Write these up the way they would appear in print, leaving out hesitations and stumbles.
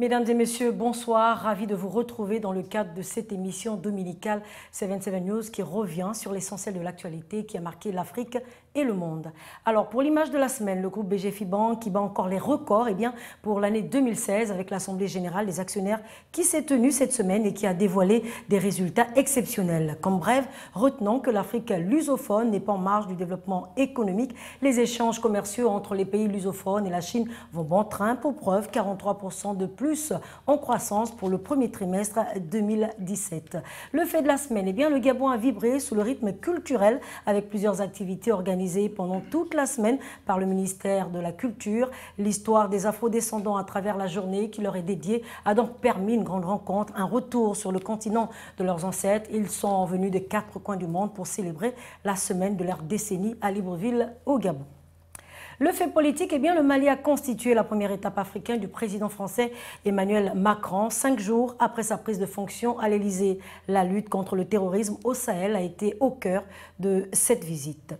Mesdames et messieurs, bonsoir. Ravi de vous retrouver dans le cadre de cette émission dominicale 77 News qui revient sur l'essentiel de l'actualité qui a marqué l'Afrique et le monde. Alors, pour l'image de la semaine, le groupe BGFIBank qui bat encore les records pour l'année 2016 avec l'Assemblée générale des actionnaires qui s'est tenue cette semaine et qui a dévoilé des résultats exceptionnels. Comme bref, retenons que l'Afrique lusophone n'est pas en marge du développement économique. Les échanges commerciaux entre les pays lusophones et la Chine vont bon train. Pour preuve, 43% de plus en croissance pour le premier trimestre 2017. Le fait de la semaine, le Gabon a vibré sous le rythme culturel avec plusieurs activités organisées pendant toute la semaine par le ministère de la Culture. L'histoire des afrodescendants à travers la journée qui leur est dédiée a donc permis une grande rencontre, un retour sur le continent de leurs ancêtres. Ils sont venus de 4 coins du monde pour célébrer la semaine de leur décennie à Libreville au Gabon. Le fait politique, le Mali a constitué la première étape africaine du président français Emmanuel Macron, 5 jours après sa prise de fonction à l'Élysée. La lutte contre le terrorisme au Sahel a été au cœur de cette visite.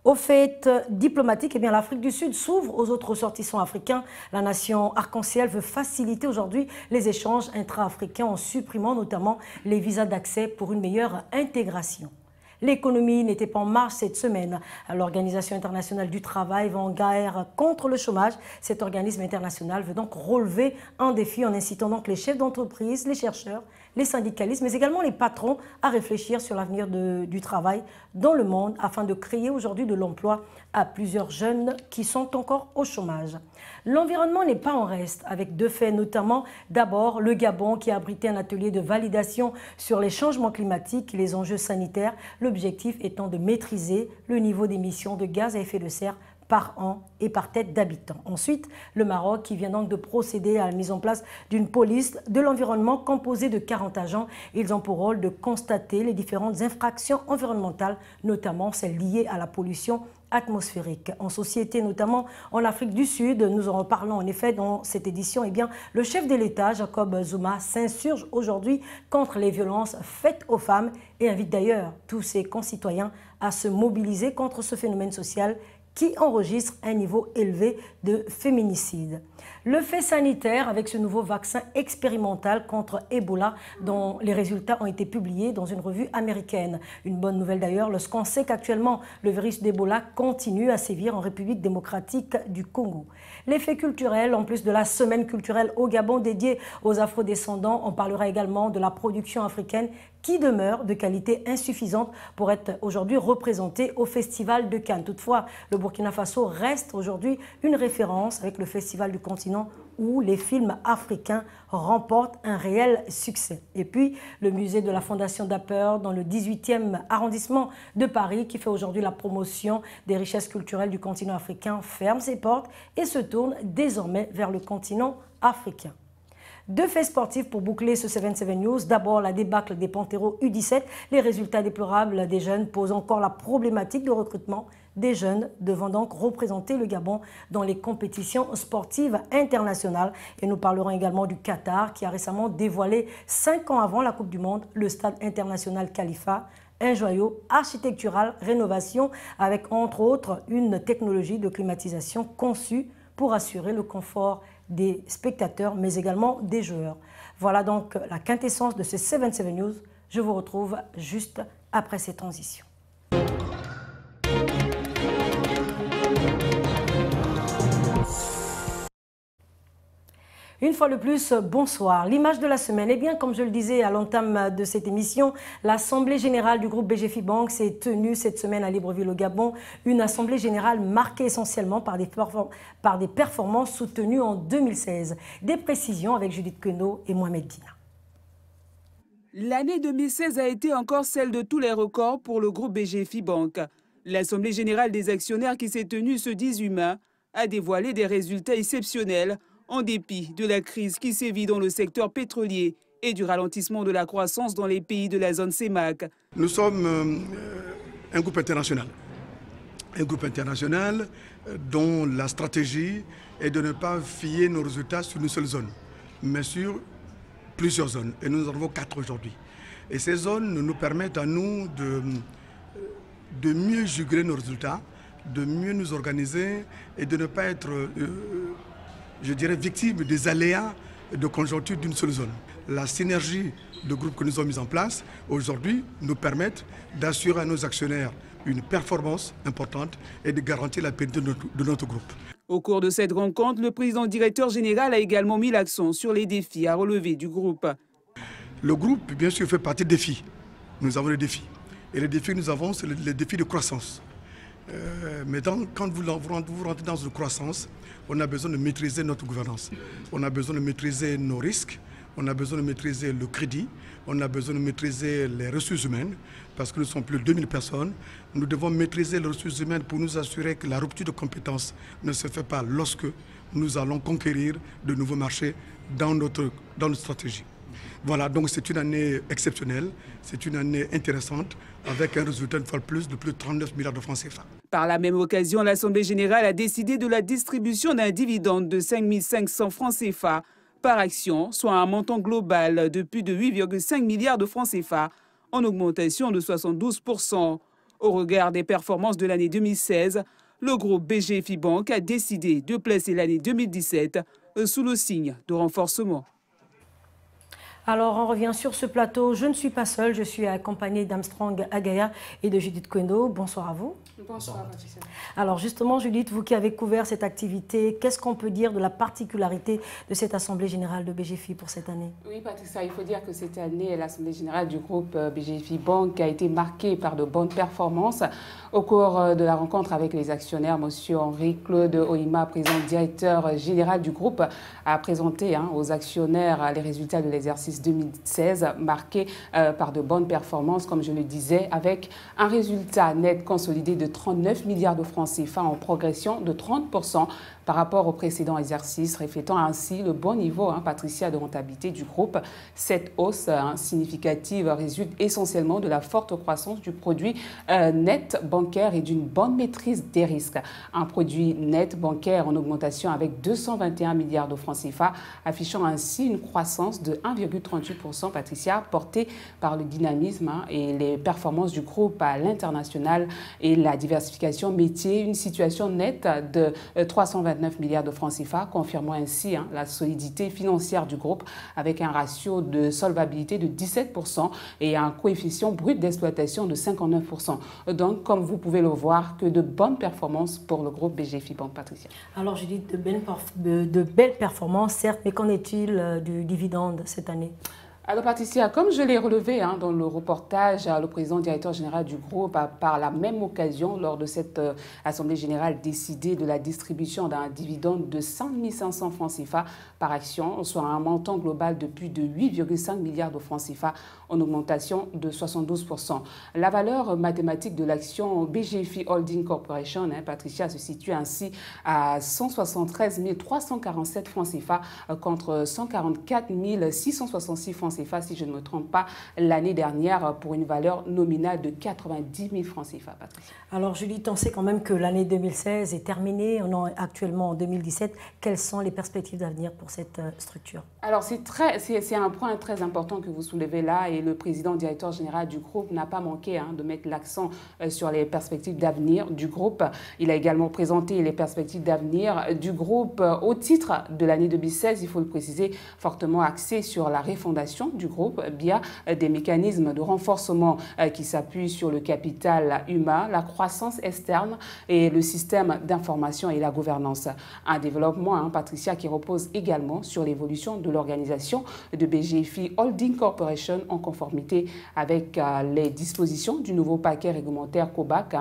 Au fait diplomatique, l'Afrique du Sud s'ouvre aux autres ressortissants africains. La nation arc-en-ciel veut faciliter aujourd'hui les échanges intra-africains en supprimant notamment les visas d'accès pour une meilleure intégration. L'économie n'était pas en marche cette semaine. L'Organisation internationale du travail va en guerre contre le chômage. Cet organisme international veut donc relever un défi en incitant donc les chefs d'entreprise, les chercheurs, les syndicalistes, mais également les patrons à réfléchir sur l'avenir du travail dans le monde afin de créer aujourd'hui de l'emploi à plusieurs jeunes qui sont encore au chômage. L'environnement n'est pas en reste, avec 2 faits notamment. D'abord, le Gabon qui a abrité un atelier de validation sur les changements climatiques et les enjeux sanitaires, l'objectif étant de maîtriser le niveau d'émissions de gaz à effet de serre par an et par tête d'habitants. Ensuite, le Maroc qui vient donc de procéder à la mise en place d'une police de l'environnement composée de 40 agents. Ils ont pour rôle de constater les différentes infractions environnementales, notamment celles liées à la pollution atmosphérique. En société, notamment en Afrique du Sud, nous en reparlons en effet dans cette édition, le chef de l'État, Jacob Zuma, s'insurge aujourd'hui contre les violences faites aux femmes et invite d'ailleurs tous ses concitoyens à se mobiliser contre ce phénomène social qui enregistre un niveau élevé de féminicide. Le fait sanitaire avec ce nouveau vaccin expérimental contre Ebola dont les résultats ont été publiés dans une revue américaine. Une bonne nouvelle d'ailleurs lorsqu'on sait qu'actuellement le virus d'Ebola continue à sévir en République démocratique du Congo. Les faits culturels, en plus de la semaine culturelle au Gabon dédiée aux afrodescendants, on parlera également de la production africaine qui demeure de qualité insuffisante pour être aujourd'hui représentée au Festival de Cannes. Toutefois, le Burkina Faso reste aujourd'hui une référence avec le Festival du continent où les films africains remportent un réel succès. Et puis, le musée de la Fondation Dapper dans le 18e arrondissement de Paris, qui fait aujourd'hui la promotion des richesses culturelles du continent africain, ferme ses portes et se tourne désormais vers le continent africain. 2 faits sportifs pour boucler ce 77 News. D'abord, la débâcle des Panteros U17. Les résultats déplorables des jeunes posent encore la problématique de recrutement des jeunes devant donc représenter le Gabon dans les compétitions sportives internationales. Et nous parlerons également du Qatar qui a récemment dévoilé 5 ans avant la Coupe du Monde le stade international Khalifa. Un joyau architectural, rénovation avec entre autres une technologie de climatisation conçue pour assurer le confort des spectateurs, mais également des joueurs. Voilà donc la quintessence de ce 77 News. Je vous retrouve juste après ces transitions. Une fois de plus, bonsoir. L'image de la semaine, comme je le disais à l'entame de cette émission, l'Assemblée générale du groupe BGFIBank s'est tenue cette semaine à Libreville au Gabon. Une Assemblée générale marquée essentiellement par des performances soutenues en 2016. Des précisions avec Judith Queneau et Mohamed Dina. L'année 2016 a été encore celle de tous les records pour le groupe BGFIBank. L'Assemblée générale des actionnaires qui s'est tenue ce 18 mai a dévoilé des résultats exceptionnels en dépit de la crise qui sévit dans le secteur pétrolier et du ralentissement de la croissance dans les pays de la zone CEMAC. Nous sommes un groupe international. Un groupe international dont la stratégie est de ne pas fier nos résultats sur une seule zone, mais sur plusieurs zones. Et nous en avons 4 aujourd'hui. Et ces zones nous permettent à nous de mieux juguler nos résultats, de mieux nous organiser et de ne pas être, je dirais, victime des aléas de conjoncture d'une seule zone. La synergie de groupe que nous avons mis en place aujourd'hui nous permettent d'assurer à nos actionnaires une performance importante et de garantir la pérennité de notre groupe. Au cours de cette rencontre, le président directeur général a également mis l'accent sur les défis à relever du groupe. Le groupe, bien sûr, fait partie des défis. Nous avons des défis. Et les défis que nous avons, c'est les défis de croissance. Mais quand vous rentrez dans une croissance, on a besoin de maîtriser notre gouvernance. On a besoin de maîtriser nos risques, on a besoin de maîtriser le crédit, on a besoin de maîtriser les ressources humaines, parce que nous sommes plus de 2000 personnes. Nous devons maîtriser les ressources humaines pour nous assurer que la rupture de compétences ne se fait pas lorsque nous allons conquérir de nouveaux marchés dans notre stratégie. Voilà, donc c'est une année exceptionnelle, c'est une année intéressante, avec un résultat une fois de plus de 39 milliards de francs CFA. Par la même occasion, l'Assemblée générale a décidé de la distribution d'un dividende de 5 500 francs CFA par action, soit un montant global de plus de 8,5 milliards de francs CFA, en augmentation de 72%. Au regard des performances de l'année 2016, le groupe BGFI Bank a décidé de placer l'année 2017 sous le signe de renforcement. Alors, on revient sur ce plateau. Je ne suis pas seule, je suis accompagnée d'Armstrong Agaya et de Judith Kwendo. Bonsoir à vous. Bonsoir, Patricia. Alors, justement, Judith, vous qui avez couvert cette activité, qu'est-ce qu'on peut dire de la particularité de cette Assemblée générale de BGFI pour cette année? Oui, Patricia, il faut dire que cette année, l'Assemblée générale du groupe BGFI Bank a été marquée par de bonnes performances. Au cours de la rencontre avec les actionnaires, M. Henri-Claude Oima, président directeur général du groupe, a présenté aux actionnaires les résultats de l'exercice 2016, marqués par de bonnes performances, comme je le disais, avec un résultat net consolidé de 39 milliards de francs CFA en progression de 30% par rapport au précédent exercice, reflétant ainsi le bon niveau, Patricia, de rentabilité du groupe. Cette hausse significative résulte essentiellement de la forte croissance du produit net bancaire et d'une bonne maîtrise des risques. Un produit net bancaire en augmentation avec 221 milliards de francs CFA, affichant ainsi une croissance de 1,38%, Patricia, portée par le dynamisme et les performances du groupe à l'international et la diversification métier, une situation nette de 329 milliards de francs CFA, confirmant ainsi la solidité financière du groupe avec un ratio de solvabilité de 17% et un coefficient brut d'exploitation de 59%. Donc, comme vous pouvez le voir, que de bonnes performances pour le groupe BGFI Bank, Patricia. Alors, je dis de belles performances, certes, mais qu'en est-il du dividende cette année? Alors Patricia, comme je l'ai relevé dans le reportage, le président directeur général du groupe a par la même occasion, lors de cette Assemblée générale, décidé de la distribution d'un dividende de 5 500 francs CFA par action, soit un montant global de plus de 8,5 milliards de francs CFA en augmentation de 72%. La valeur mathématique de l'action BGFI Holding Corporation, Patricia, se situe ainsi à 173 347 francs CFA contre 144 666 francs CFA, si je ne me trompe pas, l'année dernière pour une valeur nominale de 90 000 francs CFA, Patricia. Alors Julie, on sait quand même que l'année 2016 est terminée, on est actuellement en 2017. Quelles sont les perspectives d'avenir pour cette structure? Alors c'est un point très important que vous soulevez là et le président directeur général du groupe n'a pas manqué de mettre l'accent sur les perspectives d'avenir du groupe. Il a également présenté les perspectives d'avenir du groupe au titre de l'année 2016, il faut le préciser, fortement axé sur la refondation du groupe via des mécanismes de renforcement qui s'appuient sur le capital humain, la croissance externe et le système d'information et la gouvernance. Un développement, Patricia, qui repose également sur l'évolution de l'organisation de BGFI Holding Corporation en conformité avec les dispositions du nouveau paquet réglementaire COBAC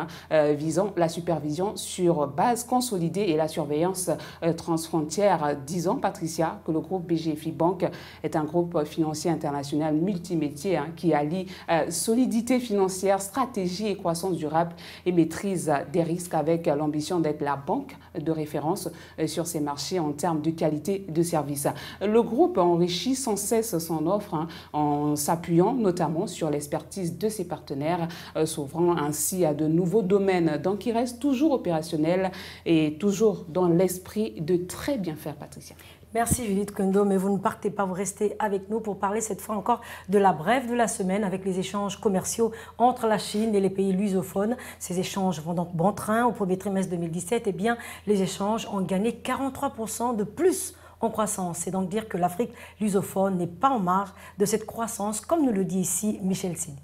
visant la supervision sur base consolidée et la surveillance transfrontière. Disons, Patricia, que le groupe BGFI Bank est un groupe financier international multimétier qui allie solidité financière, stratégie et croissance durable et maîtrise des risques avec l'ambition d'être la banque de référence sur ces marchés en termes de qualité de service. Le groupe enrichit sans cesse son offre en s'appuyant notamment sur l'expertise de ses partenaires, s'ouvrant ainsi à de nouveaux domaines. Donc, il reste toujours opérationnel et toujours dans l'esprit de très bien faire, Patricia. Merci Judith Kwendo, mais vous ne partez pas, vous restez avec nous pour parler cette fois encore de la brève de la semaine avec les échanges commerciaux entre la Chine et les pays lusophones. Ces échanges vont donc bon train. Au premier trimestre 2017, eh bien, les échanges ont gagné 43% de plus en croissance. C'est donc dire que l'Afrique lusophone n'est pas en marge de cette croissance, comme nous le dit ici Michel Sini.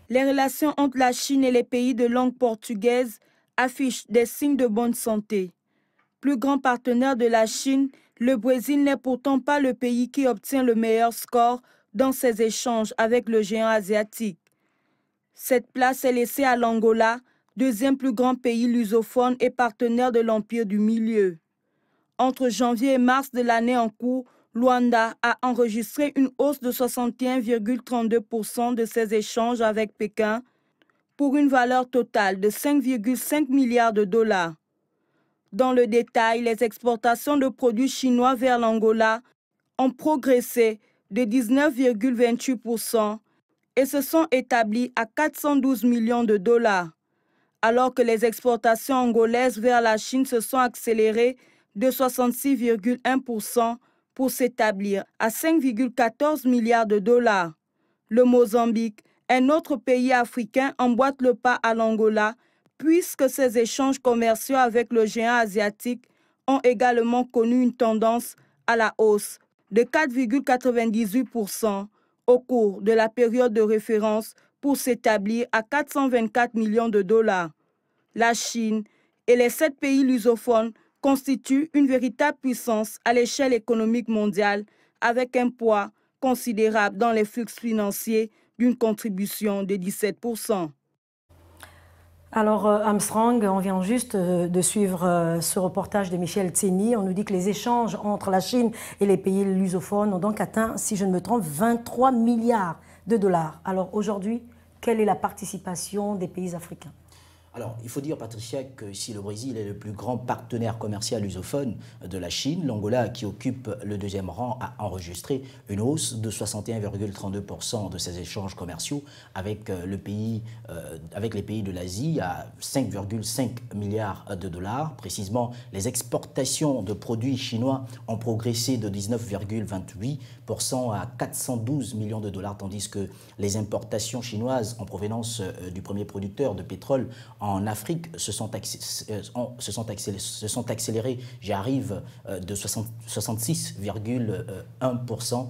Les relations entre la Chine et les pays de langue portugaise affichent des signes de bonne santé. Plus grand partenaire de la Chine, le Brésil n'est pourtant pas le pays qui obtient le meilleur score dans ses échanges avec le géant asiatique. Cette place est laissée à l'Angola, deuxième plus grand pays lusophone et partenaire de l'Empire du Milieu. Entre janvier et mars de l'année en cours, Luanda a enregistré une hausse de 61,32% de ses échanges avec Pékin pour une valeur totale de 5,5 milliards de dollars. Dans le détail, les exportations de produits chinois vers l'Angola ont progressé de 19,28% et se sont établies à 412 millions de dollars, alors que les exportations angolaises vers la Chine se sont accélérées de 66,1% pour s'établir à 5,14 milliards de dollars. Le Mozambique, un autre pays africain, emboîte le pas à l'Angola puisque ses échanges commerciaux avec le géant asiatique ont également connu une tendance à la hausse de 4,98% au cours de la période de référence pour s'établir à 424 millions de dollars. La Chine et les 7 pays lusophones constituent une véritable puissance à l'échelle économique mondiale avec un poids considérable dans les flux financiers d'une contribution de 17%. Alors Armstrong, on vient juste de suivre ce reportage de Michel Tseni. On nous dit que les échanges entre la Chine et les pays lusophones ont donc atteint, si je ne me trompe, 23 milliards de dollars. Alors aujourd'hui, quelle est la participation des pays africains ? Alors, il faut dire, Patricia, que si le Brésil est le plus grand partenaire commercial lusophone de la Chine, l'Angola, qui occupe le deuxième rang, a enregistré une hausse de 61,32% de ses échanges commerciaux avec les pays de l'Asie à 5,5 milliards de dollars. Précisément, les exportations de produits chinois ont progressé de 19,28% à 412 millions de dollars, tandis que les importations chinoises en provenance du premier producteur de pétrole en Afrique se sont accélérées, j'arrive, de 66,1%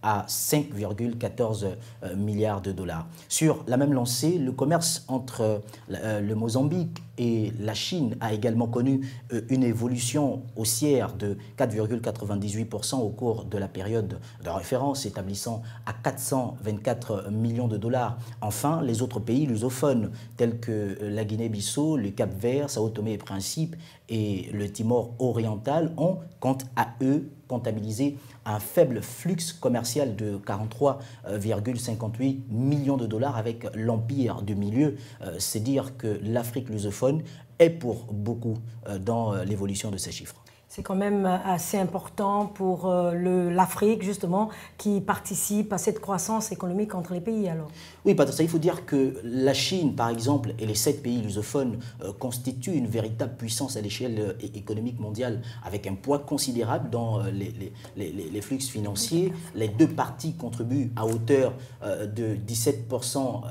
à 5,14 milliards de dollars. Sur la même lancée, le commerce entre le Mozambique et la Chine a également connu une évolution haussière de 4,98% au cours de la période de référence, établissant à 424 millions de dollars. Enfin, les autres pays lusophones tels que la Guinée-Bissau, le Cap-Vert, Sao Tomé et Principe et le Timor oriental ont, quant à eux, comptabilisé un faible flux commercial de 43,58 millions de dollars avec l'Empire du Milieu. C'est dire que l'Afrique lusophone est pour beaucoup dans l'évolution de ces chiffres. C'est quand même assez important pour l'Afrique, justement, qui participe à cette croissance économique entre les pays, alors. Oui, Patricia, il faut dire que la Chine, par exemple, et les 7 pays lusophones constituent une véritable puissance à l'échelle économique mondiale, avec un poids considérable dans les flux financiers. Les deux parties contribuent à hauteur de 17%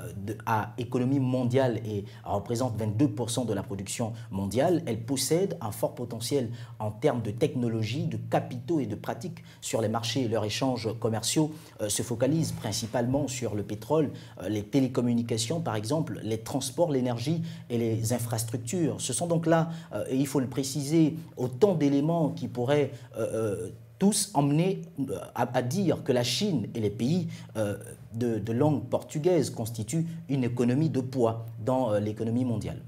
à l'économie mondiale et représentent 22% de la production mondiale. Elles possèdent un fort potentiel en termes de technologie, de capitaux et de pratiques sur les marchés. Leurs échanges commerciaux se focalisent principalement sur le pétrole, les télécommunications par exemple, les transports, l'énergie et les infrastructures. Ce sont donc là, et il faut le préciser, autant d'éléments qui pourraient tous emmener à dire que la Chine et les pays de langue portugaise constituent une économie de poids dans l'économie mondiale.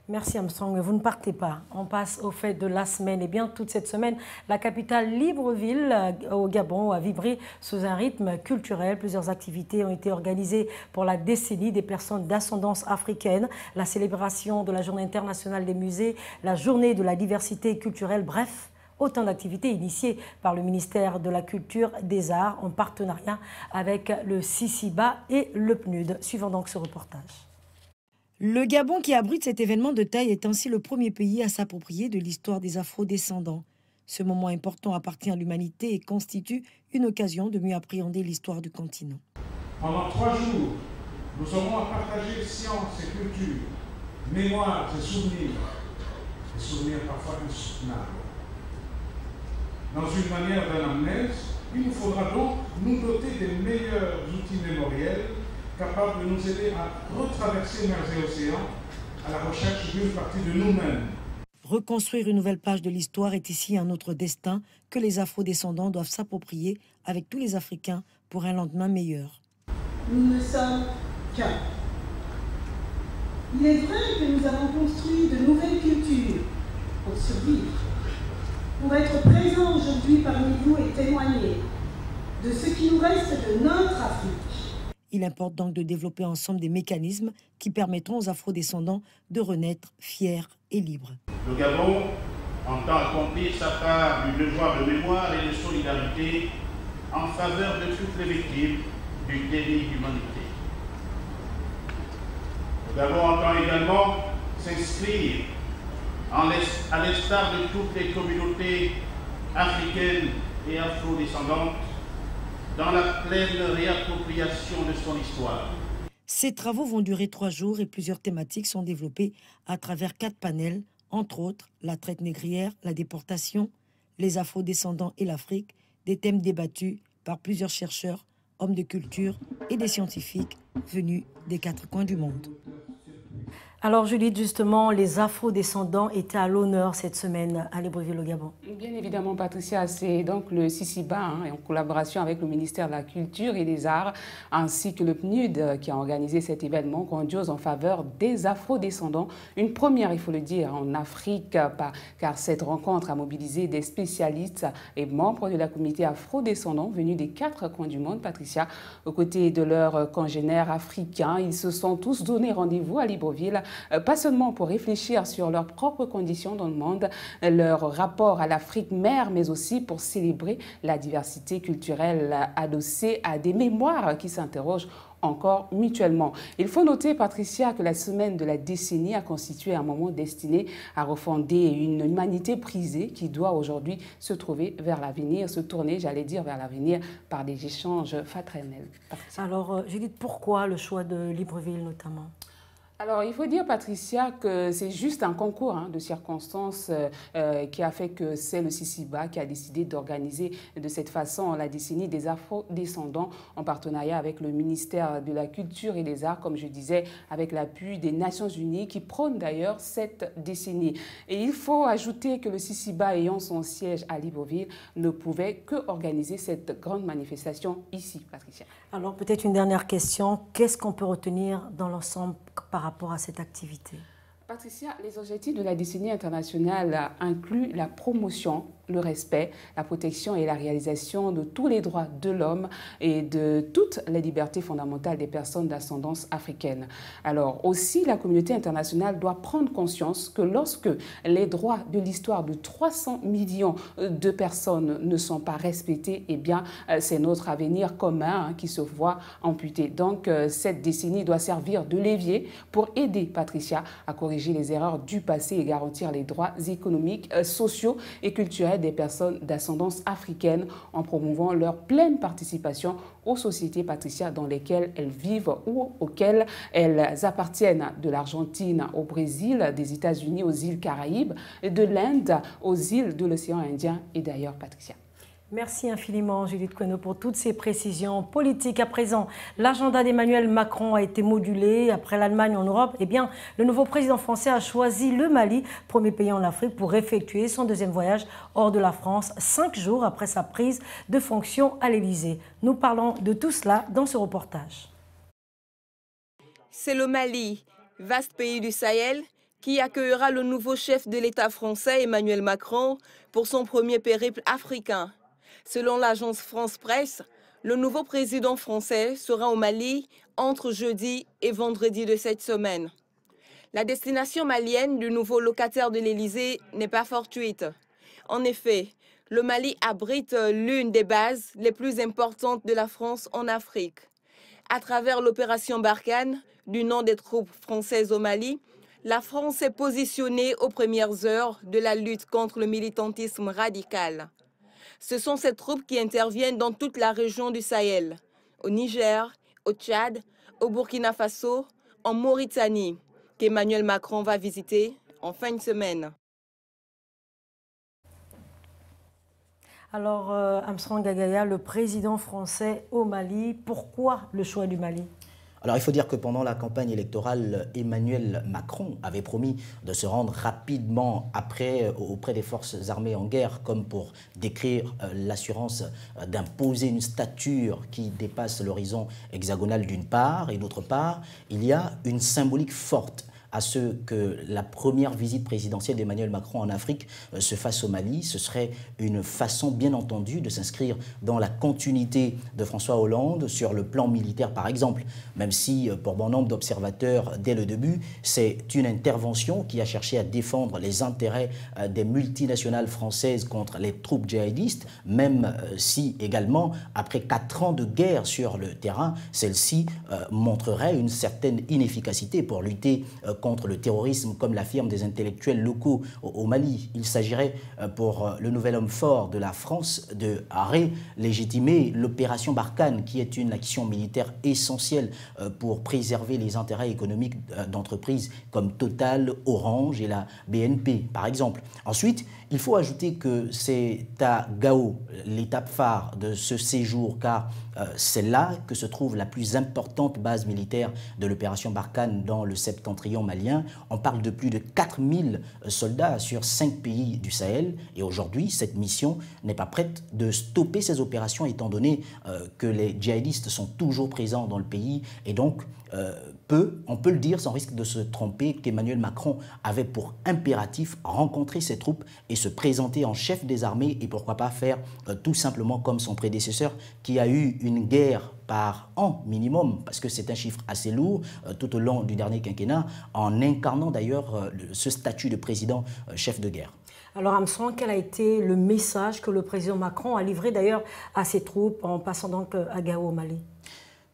Merci Armstrong, vous ne partez pas. On passe au fait de la semaine. Et bien, toute cette semaine, la capitale Libreville, au Gabon, a vibré sous un rythme culturel. Plusieurs activités ont été organisées pour la décennie des personnes d'ascendance africaine, la célébration de la Journée internationale des musées, la Journée de la diversité culturelle, bref, autant d'activités initiées par le ministère de la Culture, des Arts, en partenariat avec le CICIBA et le PNUD. Suivons donc ce reportage. Le Gabon, qui abrite cet événement de taille, est ainsi le premier pays à s'approprier de l'histoire des Afro-descendants. Ce moment important appartient à l'humanité et constitue une occasion de mieux appréhender l'histoire du continent. Pendant 3 jours, nous aurons à partager science et culture, mémoire et souvenirs parfois insoutenables. dans une manière d'anamnèse, il nous faudra donc nous doter des meilleurs outils mémoriels capables de nous aider à retraverser mers et océans à la recherche d'une partie de nous-mêmes. Reconstruire une nouvelle page de l'histoire est ici un autre destin que les afro-descendants doivent s'approprier avec tous les Africains pour un lendemain meilleur. Nous ne sommes qu'un. Il est vrai que nous avons construit de nouvelles cultures pour survivre, pour être présents aujourd'hui parmi vous et témoigner de ce qui nous reste de notre Afrique. Il importe donc de développer ensemble des mécanismes qui permettront aux afro-descendants de renaître fiers et libres. Le Gabon entend accomplir sa part du devoir de mémoire et de solidarité en faveur de toutes les victimes du déni d'humanité. Le Gabon entend également s'inscrire, à l'instar de toutes les communautés africaines et afro-descendantes, dans la pleine réappropriation de son histoire. Ces travaux vont durer 3 jours et plusieurs thématiques sont développées à travers 4 panels, entre autres la traite négrière, la déportation, les afro-descendants et l'Afrique, des thèmes débattus par plusieurs chercheurs, hommes de culture et des scientifiques venus des 4 coins du monde. Alors Judith, justement, les afro-descendants étaient à l'honneur cette semaine à Libreville au Gabon. Bien évidemment, Patricia, c'est donc le CICIBA, en collaboration avec le ministère de la Culture et des Arts, ainsi que le PNUD qui a organisé cet événement grandiose en faveur des afro-descendants. Une première, il faut le dire, en Afrique, car cette rencontre a mobilisé des spécialistes et membres de la communauté afro-descendants venus des 4 coins du monde, Patricia. Aux côtés de leurs congénères africains, ils se sont tous donné rendez-vous à Libreville, pas seulement pour réfléchir sur leurs propres conditions dans le monde, leur rapport à l'Afrique mère, mais aussi pour célébrer la diversité culturelle adossée à des mémoires qui s'interrogent encore mutuellement. Il faut noter, Patricia, que la semaine de la décennie a constitué un moment destiné à refonder une humanité brisée qui doit aujourd'hui se trouver vers l'avenir, se tourner, j'allais dire, vers l'avenir par des échanges fraternels. Patricia. Alors, Judith, pourquoi le choix de Libreville notamment ? Alors, il faut dire, Patricia, que c'est juste un concours de circonstances qui a fait que c'est le CICIBA qui a décidé d'organiser de cette façon la décennie des afro-descendants en partenariat avec le ministère de la Culture et des Arts, comme je disais, avec l'appui des Nations Unies qui prônent d'ailleurs cette décennie. Et il faut ajouter que le CICIBA, ayant son siège à Libreville, ne pouvait que organiser cette grande manifestation ici, Patricia. Alors, peut-être une dernière question. Qu'est-ce qu'on peut retenir dans l'ensemble par rapport à cette activité? Patricia, les objectifs de la décennie internationale incluent la promotion, le respect, la protection et la réalisation de tous les droits de l'homme et de toutes les libertés fondamentales des personnes d'ascendance africaine. Alors aussi, la communauté internationale doit prendre conscience que lorsque les droits de l'histoire de 300 millions de personnes ne sont pas respectés, eh bien, c'est notre avenir commun qui se voit amputé. Donc, cette décennie doit servir de levier pour aider, Patricia, à corriger les erreurs du passé et garantir les droits économiques, sociaux et culturels des personnes d'ascendance africaine en promouvant leur pleine participation aux sociétés, Patricia, dans lesquelles elles vivent ou auxquelles elles appartiennent, de l'Argentine au Brésil, des États-Unis aux îles Caraïbes, de l'Inde aux îles de l'océan Indien et d'ailleurs, Patricia. Merci infiniment, Judith Koueno, pour toutes ces précisions politiques. À présent, l'agenda d'Emmanuel Macron a été modulé. Après l'Allemagne en Europe, eh bien, le nouveau président français a choisi le Mali, premier pays en Afrique, pour effectuer son deuxième voyage hors de la France, 5 jours après sa prise de fonction à l'Élysée. Nous parlons de tout cela dans ce reportage. C'est le Mali, vaste pays du Sahel, qui accueillera le nouveau chef de l'État français, Emmanuel Macron, pour son premier périple africain. Selon l'agence France Presse, le nouveau président français sera au Mali entre jeudi et vendredi de cette semaine. La destination malienne du nouveau locataire de l'Élysée n'est pas fortuite. En effet, le Mali abrite l'une des bases les plus importantes de la France en Afrique. À travers l'opération Barkhane, du nom des troupes françaises au Mali, la France s'est positionnée aux premières heures de la lutte contre le militantisme radical. Ce sont ces troupes qui interviennent dans toute la région du Sahel, au Niger, au Tchad, au Burkina Faso, en Mauritanie, qu'Emmanuel Macron va visiter en fin de semaine. Alors, Armstrong Gagaya, le président français au Mali, pourquoi le choix du Mali? Alors il faut dire que pendant la campagne électorale, Emmanuel Macron avait promis de se rendre rapidement après auprès des forces armées en guerre, comme pour décrire l'assurance d'imposer une stature qui dépasse l'horizon hexagonal d'une part, et d'autre part, il y a une symbolique forte à ce que la première visite présidentielle d'Emmanuel Macron en Afrique se fasse au Mali. Ce serait une façon, bien entendu, de s'inscrire dans la continuité de François Hollande sur le plan militaire, par exemple, même si, pour bon nombre d'observateurs, dès le début, c'est une intervention qui a cherché à défendre les intérêts des multinationales françaises contre les troupes djihadistes, même si, également, après 4 ans de guerre sur le terrain, celle-ci montrerait une certaine inefficacité pour lutter contre le terrorisme, comme l'affirment des intellectuels locaux au Mali. Il s'agirait pour le nouvel homme fort de la France de relégitimer l'opération Barkhane, qui est une action militaire essentielle pour préserver les intérêts économiques d'entreprises comme Total, Orange et la BNP, par exemple. Ensuite, il faut ajouter que c'est à Gao l'étape phare de ce séjour, car c'est là que se trouve la plus importante base militaire de l'opération Barkhane dans le septentrion malien. On parle de plus de 4000 soldats sur 5 pays du Sahel, et aujourd'hui, cette mission n'est pas prête de stopper ces opérations, étant donné que les djihadistes sont toujours présents dans le pays, et donc on peut le dire sans risque de se tromper, qu'Emmanuel Macron avait pour impératif rencontrer ses troupes et se présenter en chef des armées, et pourquoi pas faire tout simplement comme son prédécesseur, qui a eu une guerre par an minimum, parce que c'est un chiffre assez lourd tout au long du dernier quinquennat, en incarnant d'ailleurs ce statut de président chef de guerre. Alors Armstrong, quel a été le message que le président Macron a livré d'ailleurs à ses troupes en passant donc à Gao au Mali?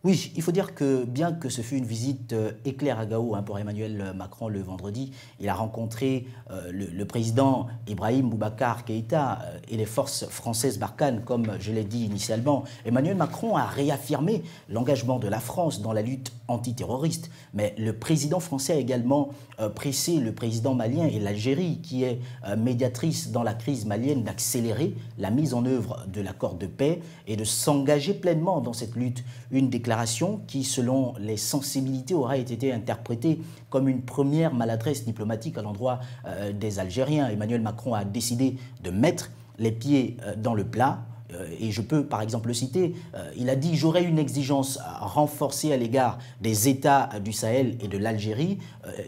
Oui, il faut dire que bien que ce fût une visite éclair à Gao pour Emmanuel Macron le vendredi, il a rencontré le président Ibrahim Boubacar Keïta et les forces françaises Barkhane, comme je l'ai dit initialement. Emmanuel Macron a réaffirmé l'engagement de la France dans la lutte antiterroriste, mais le président français a également pressé le président malien et l'Algérie, qui est médiatrice dans la crise malienne, d'accélérer la mise en œuvre de l'accord de paix et de s'engager pleinement dans cette lutte. Une déclaration qui, selon les sensibilités, aura été interprétée comme une première maladresse diplomatique à l'endroit des Algériens. Emmanuel Macron a décidé de mettre les pieds dans le plat. Et je peux par exemple le citer, il a dit « J'aurai une exigence renforcée à l'égard des États du Sahel et de l'Algérie »,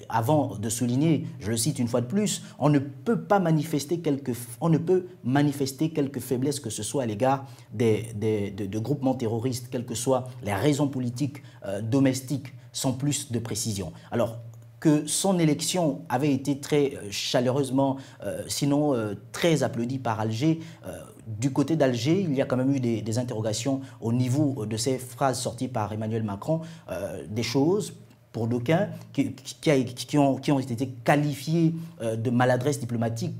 avant de souligner, je le cite une fois de plus, on ne peut manifester quelque faiblesse que ce soit à l'égard de groupements terroristes, quelles que soient les raisons politiques domestiques, sans plus de précision. Alors, que son élection avait été très chaleureusement, sinon très applaudie par Alger. Du côté d'Alger, il y a quand même eu des interrogations au niveau de ces phrases sorties par Emmanuel Macron, des choses pour d'aucuns qui ont été qualifiées de maladresse diplomatique,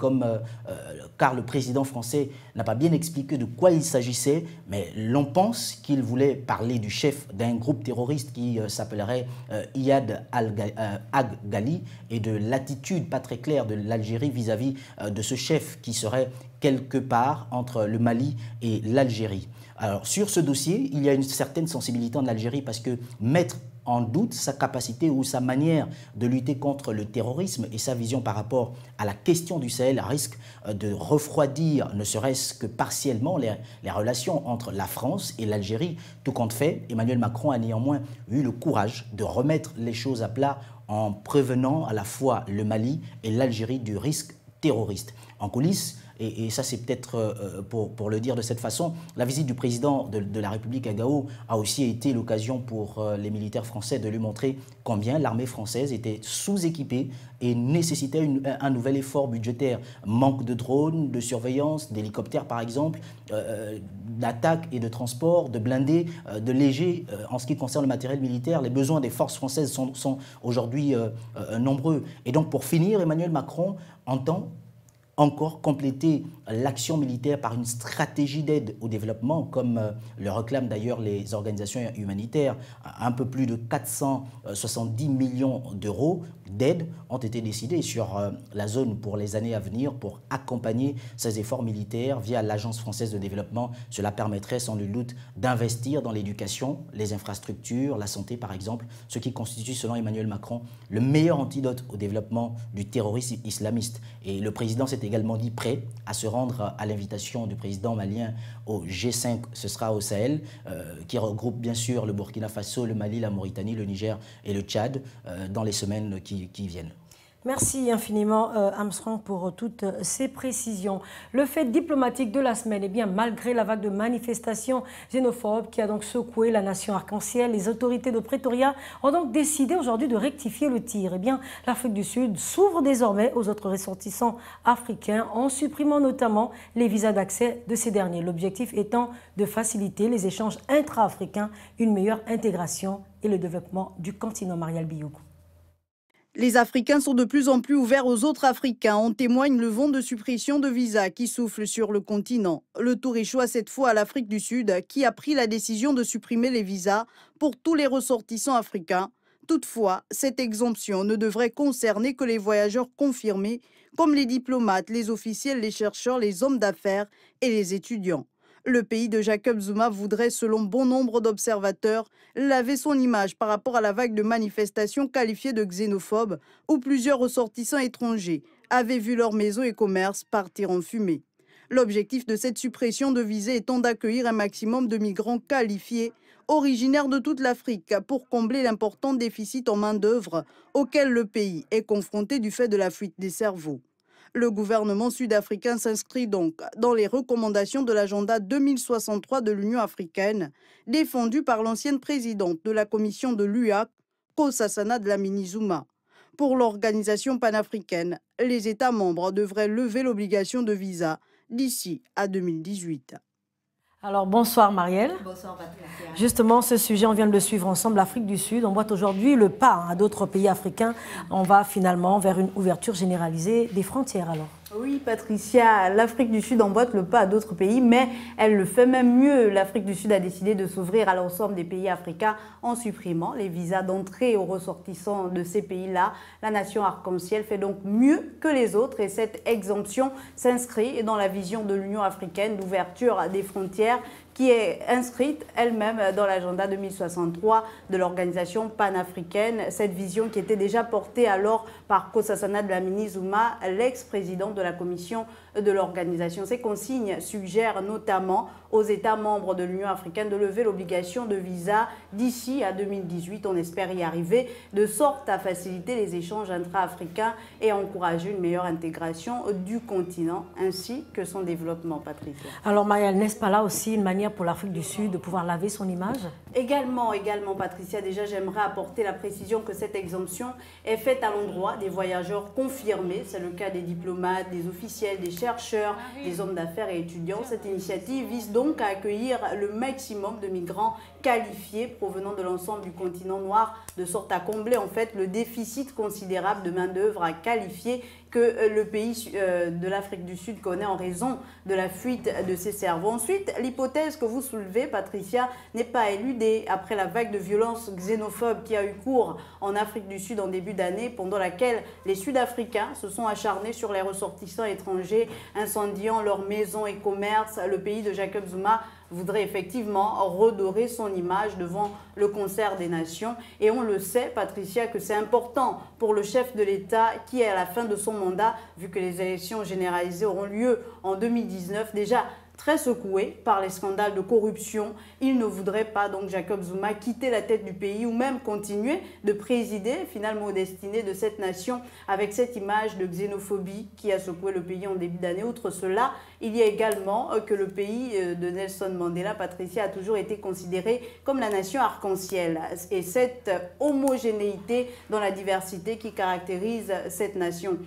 car le président français n'a pas bien expliqué de quoi il s'agissait, mais l'on pense qu'il voulait parler du chef d'un groupe terroriste qui s'appellerait Iyad al-Ghali, et de l'attitude pas très claire de l'Algérie vis-à-vis de ce chef qui serait quelque part entre le Mali et l'Algérie. Alors sur ce dossier, il y a une certaine sensibilité en Algérie, parce que mettre en doute sa capacité ou sa manière de lutter contre le terrorisme et sa vision par rapport à la question du Sahel risque de refroidir, ne serait-ce que partiellement, les relations entre la France et l'Algérie. Tout compte fait, Emmanuel Macron a néanmoins eu le courage de remettre les choses à plat en prévenant à la fois le Mali et l'Algérie du risque terroriste. En coulisses, et ça c'est peut-être pour le dire de cette façon, la visite du président de la République à Gao a aussi été l'occasion pour les militaires français de lui montrer combien l'armée française était sous-équipée et nécessitait un nouvel effort budgétaire. Manque de drones, de surveillance, d'hélicoptères par exemple, d'attaque et de transport, de blindés, de légers. En ce qui concerne le matériel militaire, les besoins des forces françaises sont aujourd'hui nombreux. Et donc pour finir, Emmanuel Macron entend encore compléter l'action militaire par une stratégie d'aide au développement, comme le réclament d'ailleurs les organisations humanitaires, un peu plus de 470 millions d'euros d'aide ont été décidées sur la zone pour les années à venir pour accompagner ces efforts militaires via l'Agence française de développement. Cela permettrait sans nul doute d'investir dans l'éducation, les infrastructures, la santé par exemple, ce qui constitue selon Emmanuel Macron le meilleur antidote au développement du terrorisme islamiste. Et le président s'est également dit prêt à se rendre à l'invitation du président malien au G5, ce sera au Sahel, qui regroupe bien sûr le Burkina Faso, le Mali, la Mauritanie, le Niger et le Tchad dans les semaines qui viennent. Merci infiniment Armstrong pour toutes ces précisions. Le fait diplomatique de la semaine, eh bien, malgré la vague de manifestations xénophobes qui a donc secoué la nation arc-en-ciel, les autorités de Pretoria ont donc décidé aujourd'hui de rectifier le tir. Eh bien, l'Afrique du Sud s'ouvre désormais aux autres ressortissants africains en supprimant notamment les visas d'accès de ces derniers. L'objectif étant de faciliter les échanges intra-africains, une meilleure intégration et le développement du continent. Marielle Biyougou. Les Africains sont de plus en plus ouverts aux autres Africains. En témoigne le vent de suppression de visas qui souffle sur le continent. Le tour échoue cette fois à l'Afrique du Sud qui a pris la décision de supprimer les visas pour tous les ressortissants africains. Toutefois, cette exemption ne devrait concerner que les voyageurs confirmés comme les diplomates, les officiels, les chercheurs, les hommes d'affaires et les étudiants. Le pays de Jacob Zuma voudrait, selon bon nombre d'observateurs, laver son image par rapport à la vague de manifestations qualifiées de xénophobes où plusieurs ressortissants étrangers avaient vu leurs maisons et commerces partir en fumée. L'objectif de cette suppression de visas étant d'accueillir un maximum de migrants qualifiés originaires de toute l'Afrique pour combler l'important déficit en main-d'œuvre auquel le pays est confronté du fait de la fuite des cerveaux. Le gouvernement sud-africain s'inscrit donc dans les recommandations de l'agenda 2063 de l'Union africaine, défendu par l'ancienne présidente de la commission de l'UA, Nkosazana Dlamini-Zuma. Pour l'organisation panafricaine, les États membres devraient lever l'obligation de visa d'ici à 2018. Alors bonsoir Marielle. Bonsoir Patricia. Justement, ce sujet, on vient de le suivre ensemble, l'Afrique du Sud. On voit aujourd'hui le pas à d'autres pays africains. On va finalement vers une ouverture généralisée des frontières alors. Oui, Patricia, l'Afrique du Sud emboîte le pas à d'autres pays, mais elle le fait même mieux. L'Afrique du Sud a décidé de s'ouvrir à l'ensemble des pays africains en supprimant les visas d'entrée aux ressortissants de ces pays-là. La nation arc-en-ciel fait donc mieux que les autres et cette exemption s'inscrit dans la vision de l'Union africaine d'ouverture des frontières qui est inscrite elle-même dans l'agenda 2063 de l'organisation panafricaine. Cette vision qui était déjà portée alors par Nkosazana Dlamini-Zuma, l'ex-président de la commission de l'organisation. Ces consignes suggèrent notamment aux États membres de l'Union africaine de lever l'obligation de visa d'ici à 2018. On espère y arriver de sorte à faciliter les échanges intra-africains et à encourager une meilleure intégration du continent ainsi que son développement, Patricia. Alors Marielle, n'est-ce pas là aussi une manière pour l'Afrique du Sud de pouvoir laver son image? Également, Patricia, déjà j'aimerais apporter la précision que cette exemption est faite à l'endroit des voyageurs confirmés. C'est le cas des diplomates, des officiels, des chercheurs, des hommes d'affaires et étudiants. Cette initiative vise donc à accueillir le maximum de migrants qualifiés provenant de l'ensemble du continent noir, de sorte à combler en fait le déficit considérable de main-d'œuvre à qualifier que le pays de l'Afrique du Sud connaît en raison de la fuite de ses cerveaux. Ensuite, l'hypothèse que vous soulevez, Patricia, n'est pas éludée après la vague de violence xénophobe qui a eu cours en Afrique du Sud en début d'année, pendant laquelle les Sud-Africains se sont acharnés sur les ressortissants étrangers, incendiant leurs maisons et commerces. Le pays de Jacob Zuma voudrait effectivement redorer son image devant le concert des nations. Et on le sait, Patricia, que c'est important pour le chef de l'État qui est à la fin de son mandat, vu que les élections généralisées auront lieu en 2019, déjà très secoué par les scandales de corruption. Il ne voudrait pas, donc Jacob Zuma, quitter la tête du pays ou même continuer de présider finalement aux destinées de cette nation avec cette image de xénophobie qui a secoué le pays en début d'année. Outre cela, il y a également que le pays de Nelson Mandela, Patricia, a toujours été considéré comme la nation arc-en-ciel. Et cette homogénéité dans la diversité qui caractérise cette nation.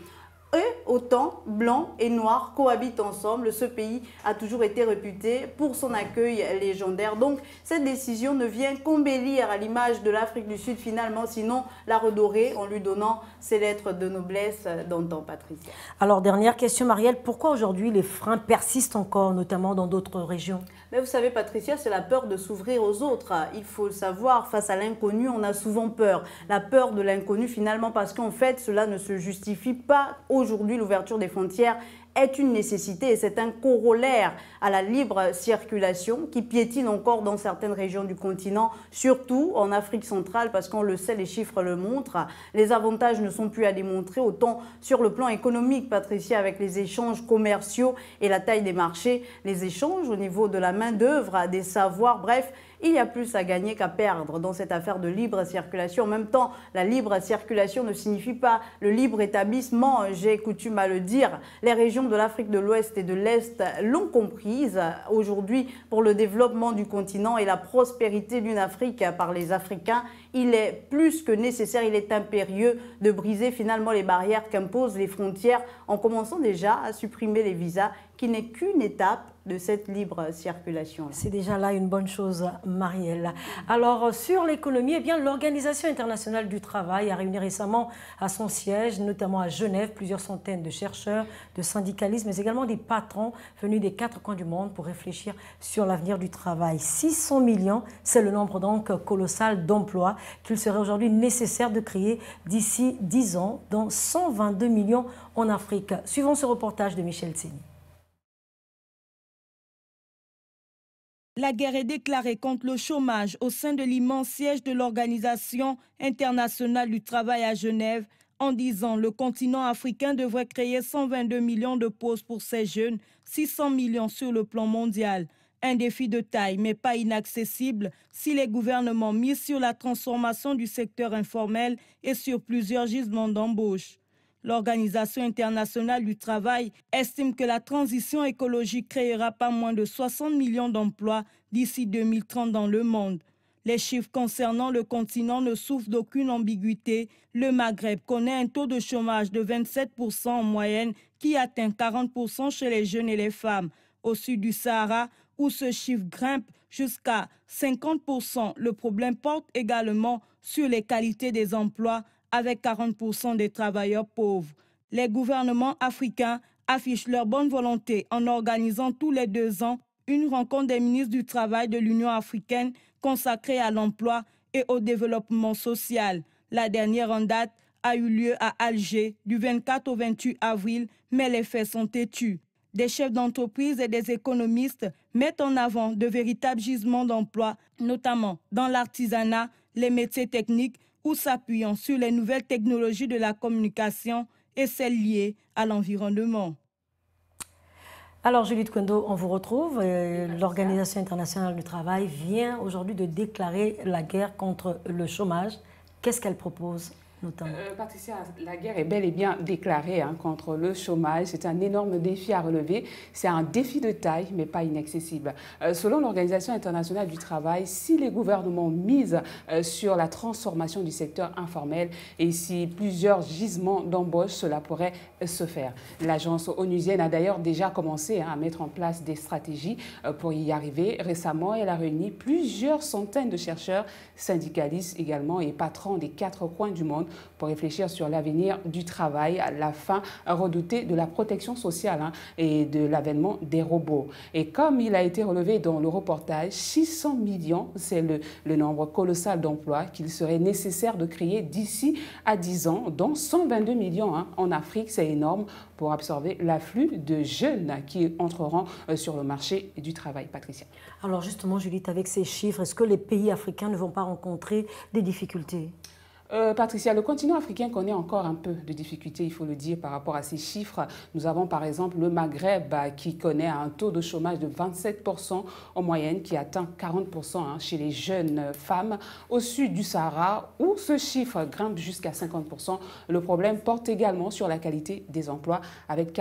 Et autant blancs et noirs cohabitent ensemble. Ce pays a toujours été réputé pour son accueil légendaire. Donc cette décision ne vient qu'embellir à l'image de l'Afrique du Sud finalement, sinon la redorer en lui donnant ses lettres de noblesse d'antan, Patricia. Alors dernière question Marielle, pourquoi aujourd'hui les freins persistent encore, notamment dans d'autres régions? Mais vous savez Patricia, c'est la peur de s'ouvrir aux autres. Il faut le savoir, face à l'inconnu, on a souvent peur. La peur de l'inconnu finalement parce qu'en fait, cela ne se justifie pas. Aujourd'hui, l'ouverture des frontières est une nécessité et c'est un corollaire à la libre circulation qui piétine encore dans certaines régions du continent, surtout en Afrique centrale parce qu'on le sait, les chiffres le montrent. Les avantages ne sont plus à démontrer, autant sur le plan économique, Patricia, avec les échanges commerciaux et la taille des marchés, les échanges au niveau de la main-d'œuvre, des savoirs, bref, il y a plus à gagner qu'à perdre dans cette affaire de libre circulation. En même temps, la libre circulation ne signifie pas le libre établissement, j'ai coutume à le dire. Les régions de l'Afrique de l'Ouest et de l'Est l'ont comprise aujourd'hui pour le développement du continent et la prospérité d'une Afrique par les Africains. Il est plus que nécessaire, il est impérieux de briser finalement les barrières qu'imposent les frontières en commençant déjà à supprimer les visas qui n'est qu'une étape de cette libre circulation. C'est déjà là une bonne chose, Marielle. Alors, sur l'économie, eh bien, l'Organisation internationale du travail a réuni récemment à son siège, notamment à Genève, plusieurs centaines de chercheurs, de syndicalistes, mais également des patrons venus des 4 coins du monde pour réfléchir sur l'avenir du travail. 600 millions, c'est le nombre donc colossal d'emplois qu'il serait aujourd'hui nécessaire de créer d'ici 10 ans, dont 122 millions en Afrique. Suivons ce reportage de Michel Tseni. La guerre est déclarée contre le chômage au sein de l'immense siège de l'Organisation internationale du travail à Genève. En 10 ans, le continent africain devrait créer 122 millions de postes pour ces jeunes, 600 millions sur le plan mondial. Un défi de taille, mais pas inaccessible si les gouvernements misent sur la transformation du secteur informel et sur plusieurs gisements d'embauche. L'Organisation internationale du travail estime que la transition écologique créera pas moins de 60 millions d'emplois d'ici 2030 dans le monde. Les chiffres concernant le continent ne souffrent d'aucune ambiguïté. Le Maghreb connaît un taux de chômage de 27% en moyenne qui atteint 40% chez les jeunes et les femmes. Au sud du Sahara, où ce chiffre grimpe jusqu'à 50%, le problème porte également sur les qualités des emplois, avec 40% des travailleurs pauvres. Les gouvernements africains affichent leur bonne volonté en organisant tous les 2 ans une rencontre des ministres du travail de l'Union africaine consacrée à l'emploi et au développement social. La dernière en date a eu lieu à Alger du 24 au 28 avril, mais les faits sont têtus. Des chefs d'entreprise et des économistes mettent en avant de véritables gisements d'emploi, notamment dans l'artisanat, les métiers techniques, ou s'appuyant sur les nouvelles technologies de la communication et celles liées à l'environnement. Alors Julie Kwendo, on vous retrouve. L'Organisation internationale du travail vient aujourd'hui de déclarer la guerre contre le chômage. Qu'est-ce qu'elle propose notamment? Patricia, la guerre est bel et bien déclarée contre le chômage. C'est un énorme défi à relever. C'est un défi de taille, mais pas inaccessible. Selon l'Organisation internationale du travail, si les gouvernements misent sur la transformation du secteur informel et si plusieurs gisements d'embauche, cela pourrait se faire. L'agence onusienne a d'ailleurs déjà commencé à mettre en place des stratégies pour y arriver. Récemment, elle a réuni plusieurs centaines de chercheurs, syndicalistes également et patrons des 4 coins du monde pour réfléchir sur l'avenir du travail, à la fin redoutée de la protection sociale et de l'avènement des robots. Et comme il a été relevé dans le reportage, 600 millions, c'est le nombre colossal d'emplois qu'il serait nécessaire de créer d'ici à 10 ans, dont 122 millions en Afrique. C'est énorme pour absorber l'afflux de jeunes qui entreront sur le marché du travail. Patricia. Alors justement, Juliette, avec ces chiffres, est-ce que les pays africains ne vont pas rencontrer des difficultés? Patricia, le continent africain connaît encore un peu de difficultés, il faut le dire, par rapport à ces chiffres. Nous avons par exemple le Maghreb qui connaît un taux de chômage de 27% en moyenne, qui atteint 40% chez les jeunes femmes. Au sud du Sahara, où ce chiffre grimpe jusqu'à 50%, le problème porte également sur la qualité des emplois, avec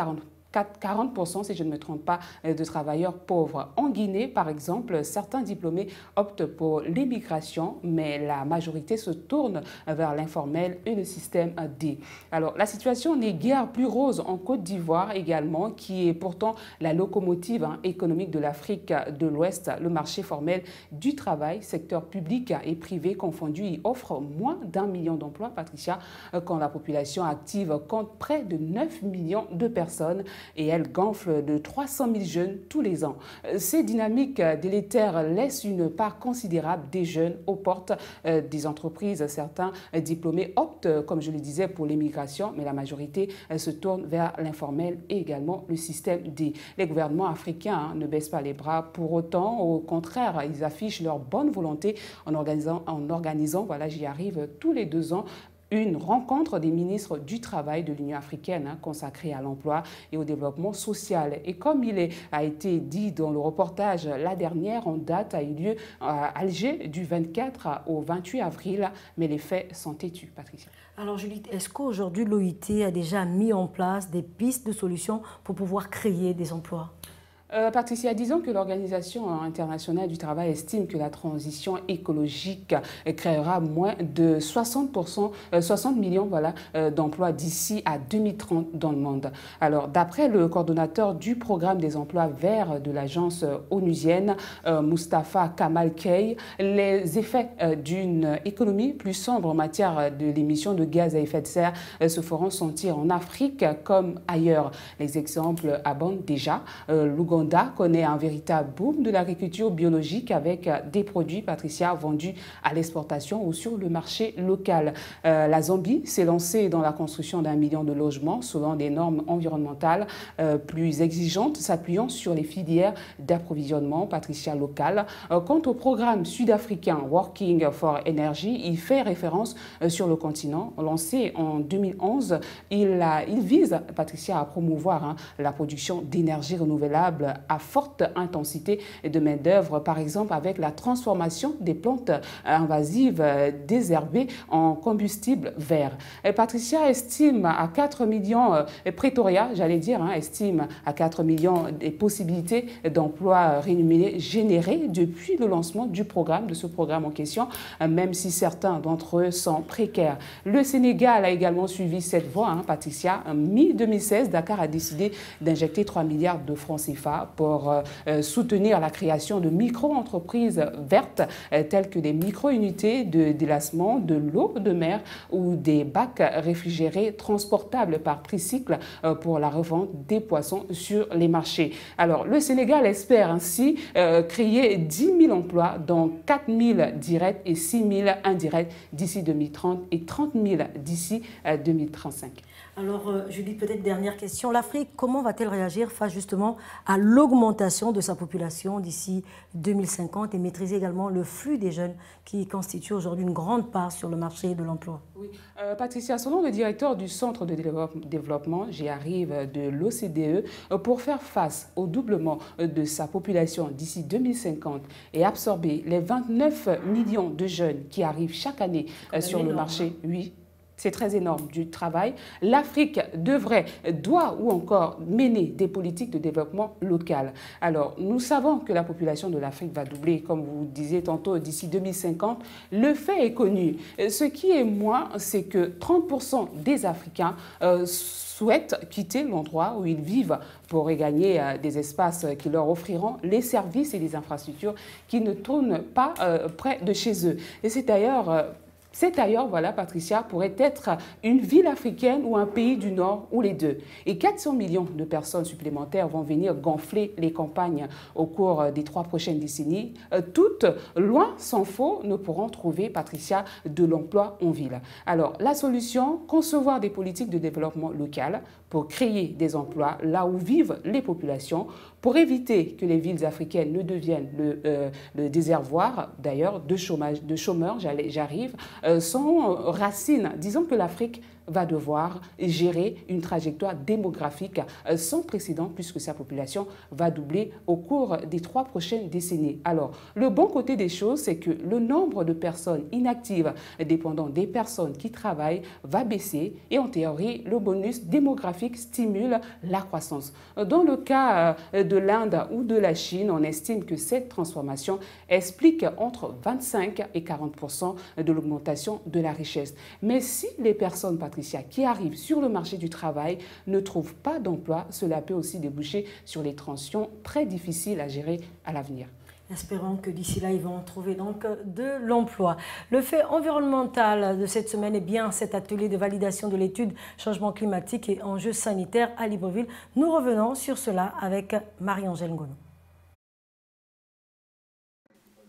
40%, si je ne me trompe pas, de travailleurs pauvres. En Guinée, par exemple, certains diplômés optent pour l'immigration, mais la majorité se tourne vers l'informel et le système D. Alors, la situation n'est guère plus rose en Côte d'Ivoire également, qui est pourtant la locomotive économique de l'Afrique de l'Ouest. Le marché formel du travail, secteur public et privé confondus, y offre moins d'1 million d'emplois, Patricia, quand la population active compte près de 9 millions de personnes. Et elle gonfle de 300 000 jeunes tous les ans. Ces dynamiques délétères laissent une part considérable des jeunes aux portes des entreprises. Certains diplômés optent, comme je le disais, pour l'immigration, mais la majorité se tourne vers l'informel et également le système D. Les gouvernements africains ne baissent pas les bras pour autant. Au contraire, ils affichent leur bonne volonté en organisant, voilà, j'y arrive, tous les 2 ans, une rencontre des ministres du Travail de l'Union africaine consacrée à l'emploi et au développement social. Et comme a été dit dans le reportage, la dernière en date a eu lieu à Alger du 24 au 28 avril, mais les faits sont têtus, Patricia. Alors Julie, est-ce qu'aujourd'hui l'OIT a déjà mis en place des pistes de solutions pour pouvoir créer des emplois ? Patricia, disons que l'Organisation internationale du travail estime que la transition écologique créera moins de 60 millions d'emplois d'ici à 2030 dans le monde. Alors, d'après le coordonnateur du programme des emplois verts de l'agence onusienne, Moustapha Kamal Key, les effets d'une économie plus sombre en matière de l'émission de gaz à effet de serre se feront sentir en Afrique comme ailleurs. Les exemples abondent déjà. L'Ouganda connaît un véritable boom de l'agriculture biologique avec des produits, Patricia, vendus à l'exportation ou sur le marché local. La Zambie s'est lancée dans la construction d'1 million de logements selon des normes environnementales plus exigeantes, s'appuyant sur les filières d'approvisionnement, Patricia, locales. Quant au programme sud-africain Working for Energy, il fait référence sur le continent. Lancé en 2011, il vise, Patricia, à promouvoir la production d'énergie renouvelable à forte intensité de main-d'œuvre, par exemple avec la transformation des plantes invasives désherbées en combustible vert. Patricia estime à 4 millions, Pretoria, j'allais dire, estime à 4 millions des possibilités d'emplois rémunérés générés depuis le lancement de ce programme en question, même si certains d'entre eux sont précaires. Le Sénégal a également suivi cette voie, Patricia. En mi-2016, Dakar a décidé d'injecter 3 milliards de francs CFA pour soutenir la création de micro-entreprises vertes telles que des micro-unités de délassement de l'eau de mer ou des bacs réfrigérés transportables par tricycle pour la revente des poissons sur les marchés. Alors, le Sénégal espère ainsi créer 10 000 emplois, dont 4 000 directs et 6 000 indirects d'ici 2030 et 30 000 d'ici 2035. Alors, Julie, peut-être dernière question. L'Afrique, comment va-t-elle réagir face justement à l'augmentation de sa population d'ici 2050 et maîtriser également le flux des jeunes qui constitue aujourd'hui une grande part sur le marché de l'emploi? Oui, Patricia, selon le directeur du Centre de développement, j'y arrive, de l'OCDE, pour faire face au doublement de sa population d'ici 2050 et absorber les 29 millions de jeunes qui arrivent chaque année sur le marché, oui, c'est très énorme du travail. L'Afrique doit ou encore mener des politiques de développement local. Alors, nous savons que la population de l'Afrique va doubler, comme vous disiez tantôt, d'ici 2050. Le fait est connu. Ce qui est moins, c'est que 30% des Africains souhaitent quitter l'endroit où ils vivent pour regagner des espaces qui leur offriront les services et les infrastructures qui ne tournent pas près de chez eux. Et c'est ailleurs, voilà, Patricia, pourrait être une ville africaine ou un pays du Nord, ou les deux. Et 400 millions de personnes supplémentaires vont venir gonfler les campagnes au cours des 3 prochaines décennies. Toutes, loin s'en faut, ne pourront trouver, Patricia, de l'emploi en ville. Alors, la solution, concevoir des politiques de développement local pour créer des emplois là où vivent les populations, pour éviter que les villes africaines ne deviennent le déservoir, d'ailleurs, de chômeurs, sans racines. Disons que l'Afrique va devoir gérer une trajectoire démographique sans précédent puisque sa population va doubler au cours des 3 prochaines décennies. Alors, le bon côté des choses, c'est que le nombre de personnes inactives dépendant des personnes qui travaillent va baisser et en théorie, le bonus démographique stimule la croissance. Dans le cas de l'Inde ou de la Chine, on estime que cette transformation explique entre 25 et 40% de l'augmentation de la richesse. Mais si les personnes, Patricia, qui arrivent sur le marché du travail ne trouvent pas d'emploi, cela peut aussi déboucher sur les tensions très difficiles à gérer à l'avenir. Espérons que d'ici là, ils vont trouver donc de l'emploi. Le fait environnemental de cette semaine est bien cet atelier de validation de l'étude changement climatique et enjeux sanitaires à Libreville. Nous revenons sur cela avec Marie-Angèle Ngono.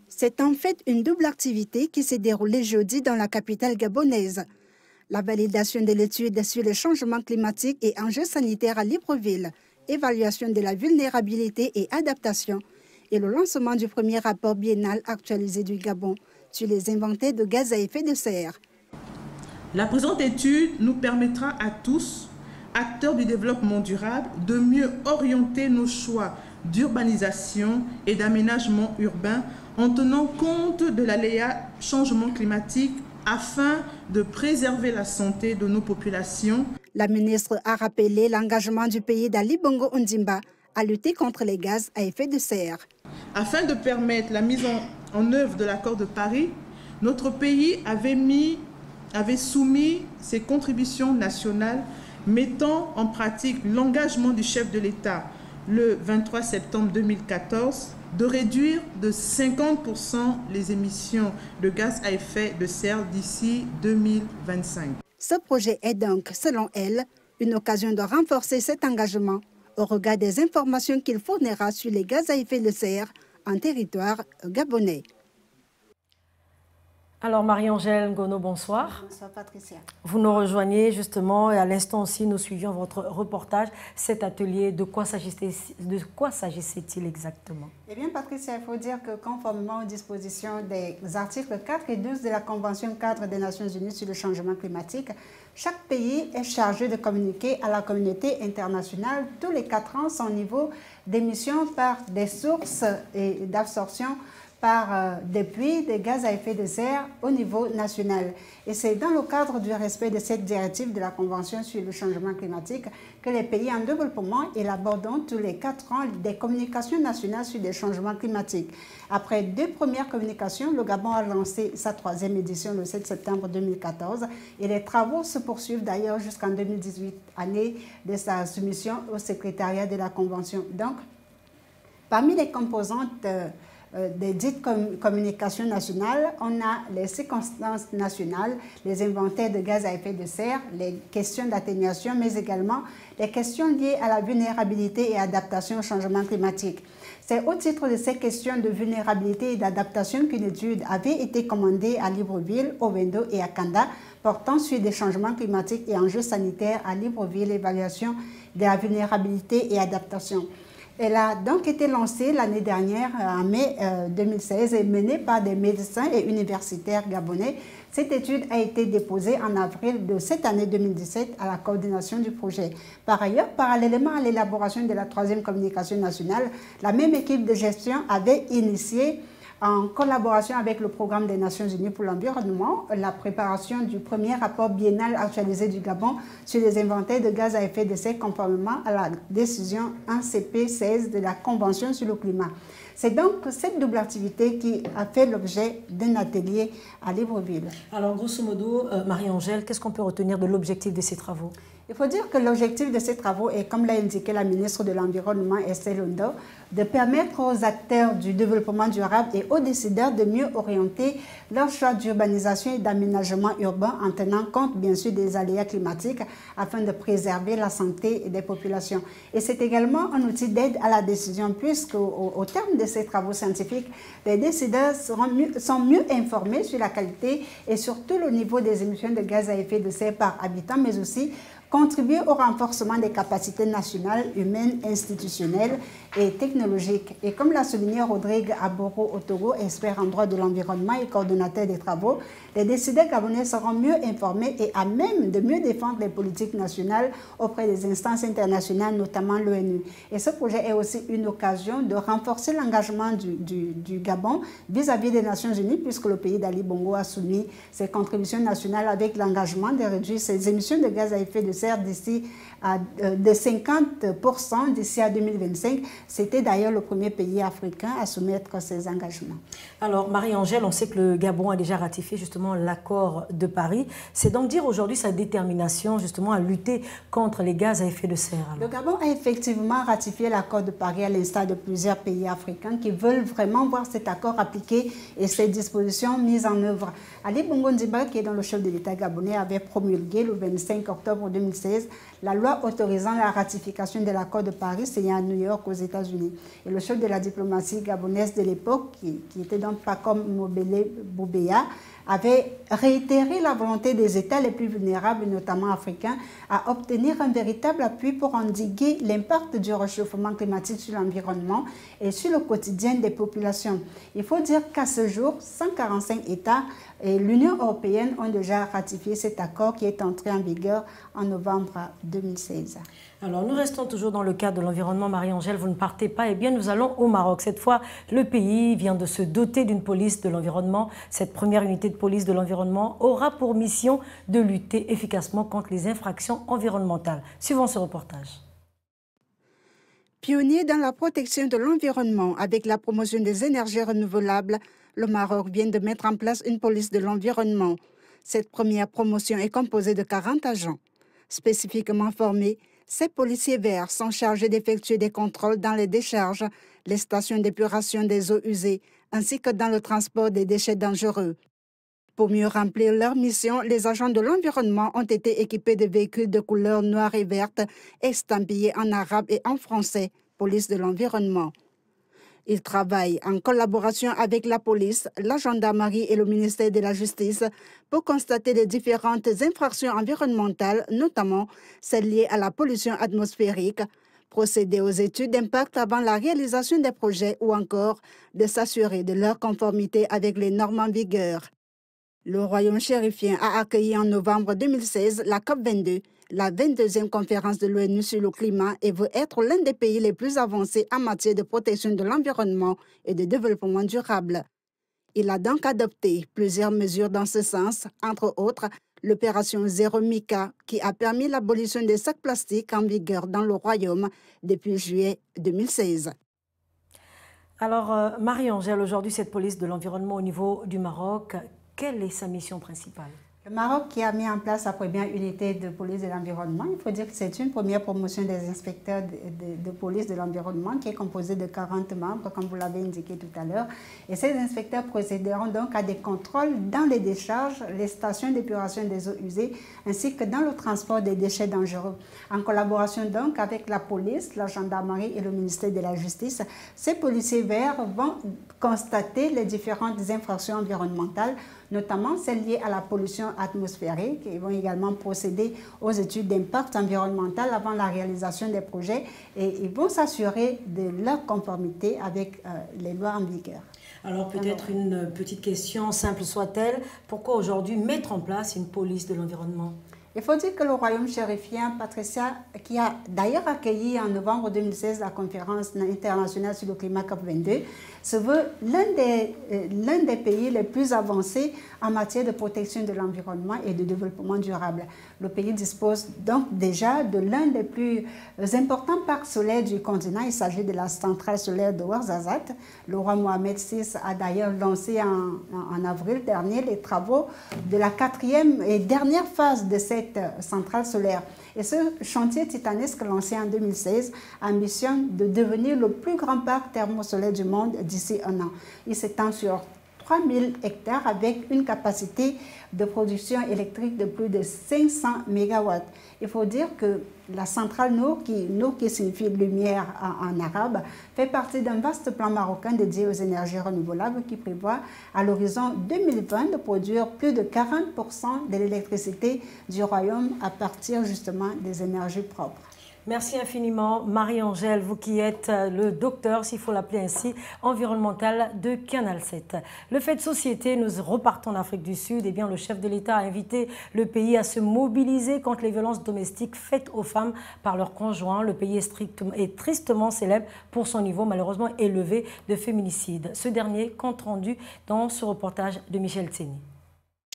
C'est en fait une double activité qui s'est déroulée jeudi dans la capitale gabonaise. La validation de l'étude sur le changement climatique et enjeux sanitaires à Libreville, évaluation de la vulnérabilité et adaptation, et le lancement du premier rapport biennal actualisé du Gabon sur les inventaires de gaz à effet de serre. La présente étude nous permettra à tous, acteurs du développement durable, de mieux orienter nos choix d'urbanisation et d'aménagement urbain en tenant compte de l'aléa changement climatique afin de préserver la santé de nos populations. La ministre a rappelé l'engagement du pays d'Ali Bongo Ondimba à lutter contre les gaz à effet de serre. Afin de permettre la mise en œuvre de l'accord de Paris, notre pays avait soumis ses contributions nationales mettant en pratique l'engagement du chef de l'État le 23 septembre 2014 de réduire de 50% les émissions de gaz à effet de serre d'ici 2025. Ce projet est donc, selon elle, une occasion de renforcer cet engagement au regard des informations qu'il fournira sur les gaz à effet de serre en territoire gabonais. Alors Marie-Angèle Ngono, bonsoir. Bonsoir Patricia. Vous nous rejoignez justement et à l'instant aussi nous suivions votre reportage, cet atelier, de quoi s'agissait-il exactement? Eh bien Patricia, il faut dire que conformément aux dispositions des articles 4 et 12 de la Convention cadre des Nations Unies sur le changement climatique, chaque pays est chargé de communiquer à la communauté internationale tous les 4 ans son niveau d'émissions par des sources et d'absorption par des puits de gaz à effet de serre au niveau national. Et c'est dans le cadre du respect de cette directive de la Convention sur le changement climatique que les pays en développement élaborent donc tous les 4 ans des communications nationales sur les changements climatiques. Après 2 premières communications, le Gabon a lancé sa 3e édition le 7 septembre 2014 et les travaux se poursuivent d'ailleurs jusqu'en 2018, année de sa soumission au secrétariat de la Convention. Donc, parmi les composantes des dites communications nationales, on a les circonstances nationales, les inventaires de gaz à effet de serre, les questions d'atténuation, mais également les questions liées à la vulnérabilité et adaptation au changement climatique. C'est au titre de ces questions de vulnérabilité et d'adaptation qu'une étude avait été commandée à Libreville, au Wendo et à Kanda, portant sur des changements climatiques et enjeux sanitaires à Libreville, l'évaluation de la vulnérabilité et adaptation. Elle a donc été lancée l'année dernière, en mai 2016, et menée par des médecins et universitaires gabonais. Cette étude a été déposée en avril de cette année 2017 à la coordination du projet. Par ailleurs, parallèlement à l'élaboration de la 3e communication nationale, la même équipe de gestion avait initié, en collaboration avec le programme des Nations Unies pour l'environnement, la préparation du premier rapport biennal actualisé du Gabon sur les inventaires de gaz à effet de serre conformément à la décision 1CP16 de la Convention sur le climat. C'est donc cette double activité qui a fait l'objet d'un atelier à Libreville. Alors, grosso modo, Marie-Angèle, qu'est-ce qu'on peut retenir de l'objectif de ces travaux? Il faut dire que l'objectif de ces travaux est, comme l'a indiqué la ministre de l'Environnement, Estelle Londo, de permettre aux acteurs du développement durable et aux décideurs de mieux orienter leurs choix d'urbanisation et d'aménagement urbain en tenant compte, bien sûr, des aléas climatiques afin de préserver la santé des populations. Et c'est également un outil d'aide à la décision puisque, au terme de ces travaux scientifiques, les décideurs sont mieux informés sur la qualité et surtout le niveau des émissions de gaz à effet de serre par habitant, mais aussi contribuer au renforcement des capacités nationales, humaines, institutionnelles et technologique. Et comme l'a souligné Rodrigue Aboro-Otogo, expert en droit de l'environnement et coordonnateur des travaux, les décideurs gabonais seront mieux informés et à même de mieux défendre les politiques nationales auprès des instances internationales, notamment l'ONU. Et ce projet est aussi une occasion de renforcer l'engagement du Gabon vis-à-vis des Nations Unies, puisque le pays d'Ali Bongo a soumis ses contributions nationales avec l'engagement de réduire ses émissions de gaz à effet de serre d'ici de 50% d'ici à 2025. C'était d'ailleurs le premier pays africain à soumettre ses engagements. Alors, Marie-Angèle, on sait que le Gabon a déjà ratifié justement l'accord de Paris. C'est donc dire aujourd'hui sa détermination justement à lutter contre les gaz à effet de serre. Alors. Le Gabon a effectivement ratifié l'accord de Paris à l'instar de plusieurs pays africains qui veulent vraiment voir cet accord appliqué et ses dispositions mises en œuvre. Ali Bongo Ndimba, qui est dans le chef de l'État gabonais, avait promulgué le 25 octobre 2016 la loi autorisant la ratification de l'accord de Paris signé à New York aux États-Unis. Et le chef de la diplomatie gabonaise de l'époque, qui était donc Pacome Mobele Boubeya, avait réitéré la volonté des États les plus vulnérables, notamment africains, à obtenir un véritable appui pour endiguer l'impact du réchauffement climatique sur l'environnement et sur le quotidien des populations. Il faut dire qu'à ce jour, 145 États et l'Union européenne ont déjà ratifié cet accord qui est entré en vigueur en novembre 2016. Alors, nous restons toujours dans le cadre de l'environnement. Marie-Angèle, vous ne partez pas. Eh bien, nous allons au Maroc. Cette fois, le pays vient de se doter d'une police de l'environnement. Cette première unité de police de l'environnement aura pour mission de lutter efficacement contre les infractions environnementales. Suivons ce reportage. Pionnier dans la protection de l'environnement avec la promotion des énergies renouvelables, le Maroc vient de mettre en place une police de l'environnement. Cette première promotion est composée de 40 agents. Spécifiquement formés, ces policiers verts sont chargés d'effectuer des contrôles dans les décharges, les stations d'épuration des eaux usées, ainsi que dans le transport des déchets dangereux. Pour mieux remplir leur mission, les agents de l'environnement ont été équipés de véhicules de couleur noire et verte, estampillés en arabe et en français, police de l'environnement. Ils travaillent en collaboration avec la police, la gendarmerie et le ministère de la Justice pour constater les différentes infractions environnementales, notamment celles liées à la pollution atmosphérique, procéder aux études d'impact avant la réalisation des projets ou encore de s'assurer de leur conformité avec les normes en vigueur. Le Royaume chérifien a accueilli en novembre 2016 la COP22, la 22e conférence de l'ONU sur le climat, et veut être l'un des pays les plus avancés en matière de protection de l'environnement et de développement durable. Il a donc adopté plusieurs mesures dans ce sens, entre autres l'opération Zéro Mica, qui a permis l'abolition des sacs plastiques en vigueur dans le Royaume depuis juillet 2016. Alors, Marie-Angèle, aujourd'hui, cette police de l'environnement au niveau du Maroc, quelle est sa mission principale? Le Maroc qui a mis en place sa première unité de police de l'environnement, il faut dire que c'est une première promotion des inspecteurs de police de l'environnement qui est composée de 40 membres, comme vous l'avez indiqué tout à l'heure. Et ces inspecteurs procéderont donc à des contrôles dans les décharges, les stations d'épuration des eaux usées, ainsi que dans le transport des déchets dangereux. En collaboration donc avec la police, la gendarmerie et le ministère de la Justice, ces policiers verts vont constater les différentes infractions environnementales, notamment celles liées à la pollution atmosphérique. Ils vont également procéder aux études d'impact environnemental avant la réalisation des projets et ils vont s'assurer de leur conformité avec les lois en vigueur. Alors peut-être une petite question, simple soit-elle, pourquoi aujourd'hui mettre en place une police de l'environnement? Il faut dire que le Royaume chérifien, Patricia, qui a d'ailleurs accueilli en novembre 2016 la conférence internationale sur le climat COP22, se veut l'un des pays les plus avancés en matière de protection de l'environnement et de développement durable. Le pays dispose donc déjà de l'un des plus importants parcs solaires du continent. Il s'agit de la centrale solaire de Ouarzazate. Le roi Mohamed VI a d'ailleurs lancé en avril dernier les travaux de la 4e et dernière phase de cette centrale solaire. Et ce chantier titanesque lancé en 2016 ambitionne de devenir le plus grand parc thermosolaire du monde d'ici un an. Il s'étend sur 3000 hectares avec une capacité de production électrique de plus de 500 MW. Il faut dire que la centrale Nour, qui signifie lumière en arabe, fait partie d'un vaste plan marocain dédié aux énergies renouvelables qui prévoit à l'horizon 2020 de produire plus de 40% de l'électricité du royaume à partir justement des énergies propres. Merci infiniment, Marie-Angèle, vous qui êtes le docteur, s'il faut l'appeler ainsi, environnemental de Canal 7. Le fait de société, nous repartons en Afrique du Sud. Eh bien, le chef de l'État a invité le pays à se mobiliser contre les violences domestiques faites aux femmes par leurs conjoints. Le pays est tristement célèbre pour son niveau malheureusement élevé de féminicide. Ce dernier compte rendu dans ce reportage de Michel Tseni.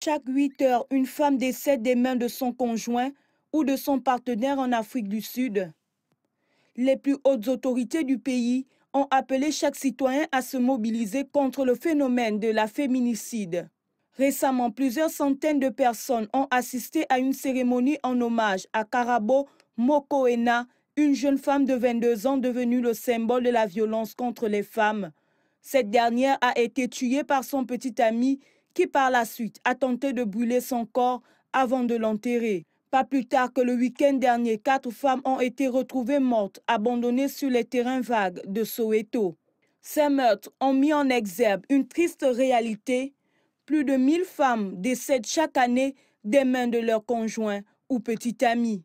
Chaque 8 heures, une femme décède des mains de son conjoint ou de son partenaire en Afrique du Sud. Les plus hautes autorités du pays ont appelé chaque citoyen à se mobiliser contre le phénomène de la féminicide. Récemment, plusieurs centaines de personnes ont assisté à une cérémonie en hommage à Karabo Mokoena, une jeune femme de 22 ans devenue le symbole de la violence contre les femmes. Cette dernière a été tuée par son petit ami qui par la suite a tenté de brûler son corps avant de l'enterrer. Pas plus tard que le week-end dernier, 4 femmes ont été retrouvées mortes, abandonnées sur les terrains vagues de Soweto. Ces meurtres ont mis en exergue une triste réalité. Plus de 1000 femmes décèdent chaque année des mains de leurs conjoints ou petits amis.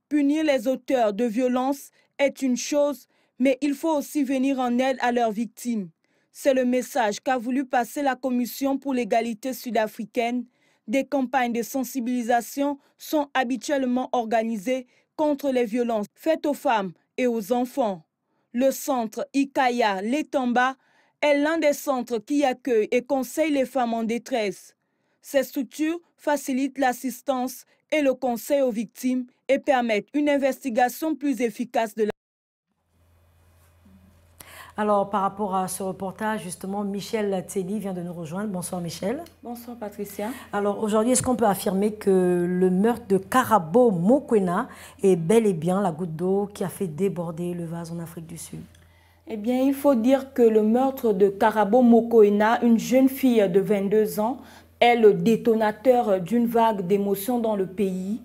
Punir les auteurs de violences est une chose, mais il faut aussi venir en aide à leurs victimes. C'est le message qu'a voulu passer la Commission pour l'égalité sud-africaine. Des campagnes de sensibilisation sont habituellement organisées contre les violences faites aux femmes et aux enfants. Le centre Ikaya Letamba est l'un des centres qui accueille et conseille les femmes en détresse. Ces structures facilitent l'assistance et le conseil aux victimes et permettent une investigation plus efficace de la... Alors, par rapport à ce reportage, justement, Michel Tseni vient de nous rejoindre. Bonsoir, Michel. Bonsoir, Patricia. Alors, aujourd'hui, est-ce qu'on peut affirmer que le meurtre de Karabo Mokoena est bel et bien la goutte d'eau qui a fait déborder le vase en Afrique du Sud? Eh bien, il faut dire que le meurtre de Karabo Mokoena, une jeune fille de 22 ans, est le détonateur d'une vague d'émotions dans le pays.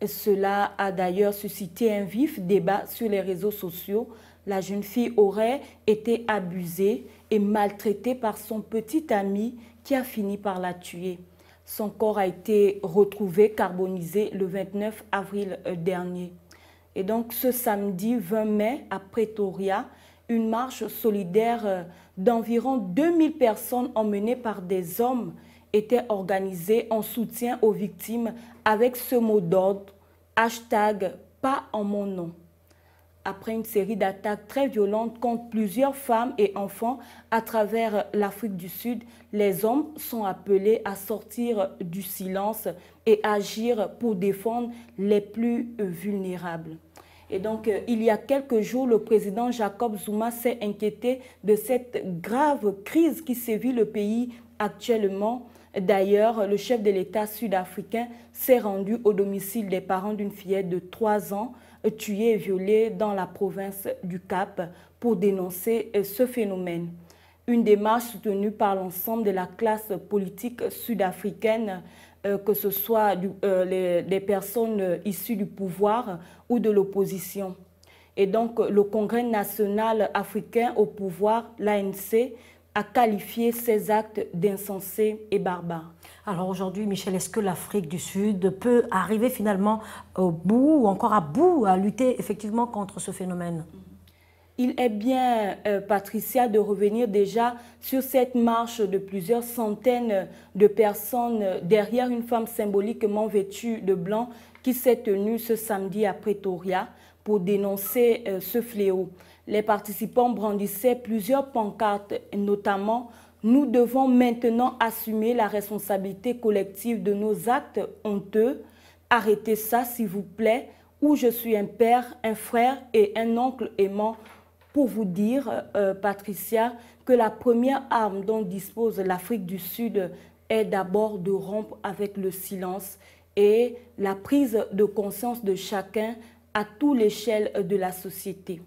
Et cela a d'ailleurs suscité un vif débat sur les réseaux sociaux. La jeune fille aurait été abusée et maltraitée par son petit ami qui a fini par la tuer. Son corps a été retrouvé carbonisé le 29 avril dernier. Et donc ce samedi 20 mai à Pretoria, une marche solidaire d'environ 2000 personnes emmenées par des hommes était organisée en soutien aux victimes avec ce mot d'ordre, hashtag pas en mon nom. Après une série d'attaques très violentes contre plusieurs femmes et enfants à travers l'Afrique du Sud, les hommes sont appelés à sortir du silence et agir pour défendre les plus vulnérables. Et donc, il y a quelques jours, le président Jacob Zuma s'est inquiété de cette grave crise qui sévit le pays actuellement. D'ailleurs, le chef de l'État sud-africain s'est rendu au domicile des parents d'une fillette de 3 ans tuée et violée dans la province du Cap pour dénoncer ce phénomène. Une démarche soutenue par l'ensemble de la classe politique sud-africaine, que ce soit des personnes issues du pouvoir ou de l'opposition. Et donc, le Congrès national africain au pouvoir, l'ANC, a qualifié ces actes d'insensés et barbares. Alors aujourd'hui, Michel, est-ce que l'Afrique du Sud peut arriver finalement au bout ou encore à bout à lutter effectivement contre ce phénomène? Il est bien, Patricia, de revenir déjà sur cette marche de plusieurs centaines de personnes derrière une femme symboliquement vêtue de blanc qui s'est tenue ce samedi à Pretoria pour dénoncer ce fléau. Les participants brandissaient plusieurs pancartes, notamment « Nous devons maintenant assumer la responsabilité collective de nos actes honteux. Arrêtez ça, s'il vous plaît, ou je suis un père, un frère et un oncle aimant. » Pour vous dire, Patricia, que la première arme dont dispose l'Afrique du Sud est d'abord de rompre avec le silence et la prise de conscience de chacun à toute l'échelle de la société.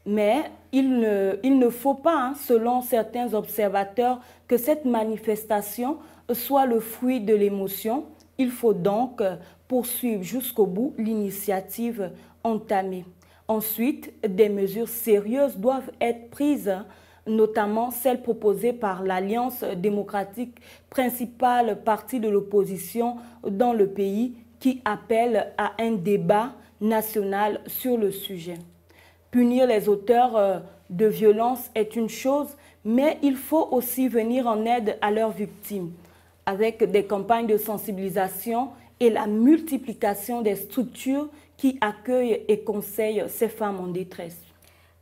Mais il ne faut pas, selon certains observateurs, que cette manifestation soit le fruit de l'émotion. Il faut donc poursuivre jusqu'au bout l'initiative entamée. Ensuite, des mesures sérieuses doivent être prises, notamment celles proposées par l'Alliance démocratique, principal parti de l'opposition dans le pays, qui appelle à un débat nationale sur le sujet. Punir les auteurs de violences est une chose, mais il faut aussi venir en aide à leurs victimes, avec des campagnes de sensibilisation et la multiplication des structures qui accueillent et conseillent ces femmes en détresse.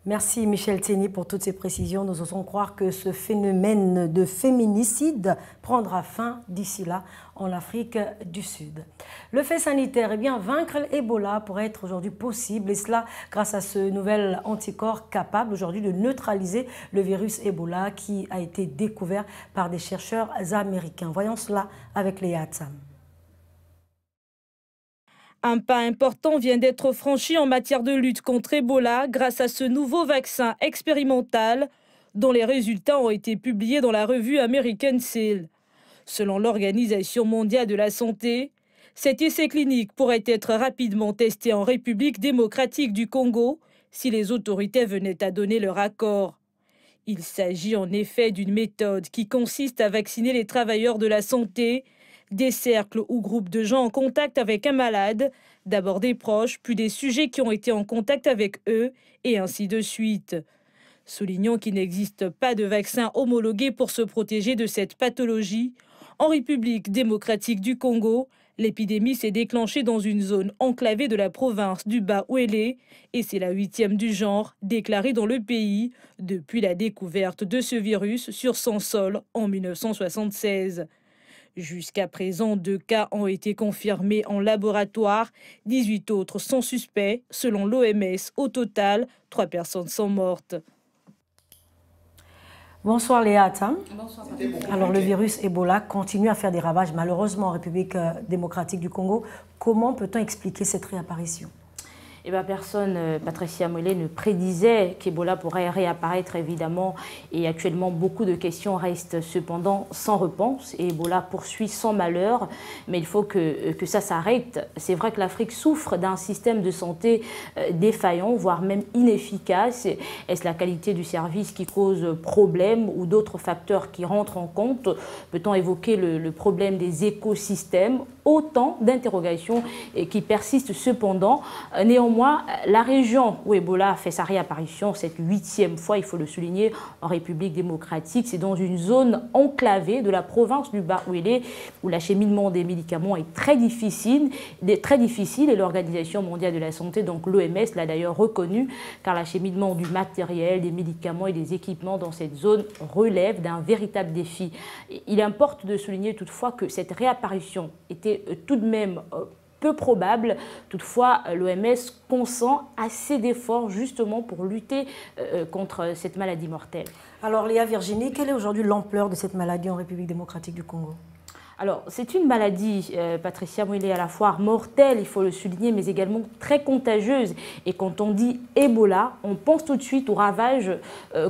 Merci Michel Tséni pour toutes ces précisions. Nous osons croire que ce phénomène de féminicide prendra fin d'ici là en Afrique du Sud. Le fait sanitaire, eh bien, vaincre l'Ebola pourrait être aujourd'hui possible, et cela grâce à ce nouvel anticorps capable aujourd'hui de neutraliser le virus Ebola qui a été découvert par des chercheurs américains. Voyons cela avec Léa Atsam. Un pas important vient d'être franchi en matière de lutte contre Ebola grâce à ce nouveau vaccin expérimental dont les résultats ont été publiés dans la revue American Cell. Selon l'Organisation mondiale de la santé, cet essai clinique pourrait être rapidement testé en République démocratique du Congo si les autorités venaient à donner leur accord. Il s'agit en effet d'une méthode qui consiste à vacciner les travailleurs de la santé, des cercles ou groupes de gens en contact avec un malade, d'abord des proches, puis des sujets qui ont été en contact avec eux, et ainsi de suite. Soulignons qu'il n'existe pas de vaccin homologué pour se protéger de cette pathologie. En République démocratique du Congo, l'épidémie s'est déclenchée dans une zone enclavée de la province du Bas-Ouélé, et c'est la 8e du genre déclarée dans le pays depuis la découverte de ce virus sur son sol en 1976. Jusqu'à présent, 2 cas ont été confirmés en laboratoire. 18 autres sont suspects. Selon l'OMS, au total, 3 personnes sont mortes. Bonsoir Léa Atsam. Bonsoir. Alors le virus Ebola continue à faire des ravages malheureusement en République démocratique du Congo. Comment peut-on expliquer cette réapparition ? Eh bien, personne, Patricia Mollet, ne prédisait qu'Ebola pourrait réapparaître, évidemment. Et actuellement, beaucoup de questions restent cependant sans réponse. Et Ebola poursuit sans malheur. Mais il faut que ça s'arrête. C'est vrai que l'Afrique souffre d'un système de santé défaillant, voire même inefficace. Est-ce la qualité du service qui cause problème ou d'autres facteurs qui rentrent en compte? Peut-on évoquer le problème des écosystèmes? Autant d'interrogations qui persistent cependant. Néanmoins, la région où Ebola a fait sa réapparition, cette 8e fois, il faut le souligner, en République démocratique, c'est dans une zone enclavée de la province du Bas-Ouélé où l'acheminement des médicaments est très difficile et l'Organisation mondiale de la santé, donc l'OMS, l'a d'ailleurs reconnu, car l'acheminement du matériel, des médicaments et des équipements dans cette zone relève d'un véritable défi. Il importe de souligner toutefois que cette réapparition était tout de même peu probable. Toutefois, l'OMS consent assez d'efforts justement pour lutter contre cette maladie mortelle. Alors Léa Virginie, quelle est aujourd'hui l'ampleur de cette maladie en République démocratique du Congo ? Alors, c'est une maladie, Patricia Mouillet, à la fois mortelle, il faut le souligner, mais également très contagieuse. Et quand on dit Ebola, on pense tout de suite aux ravages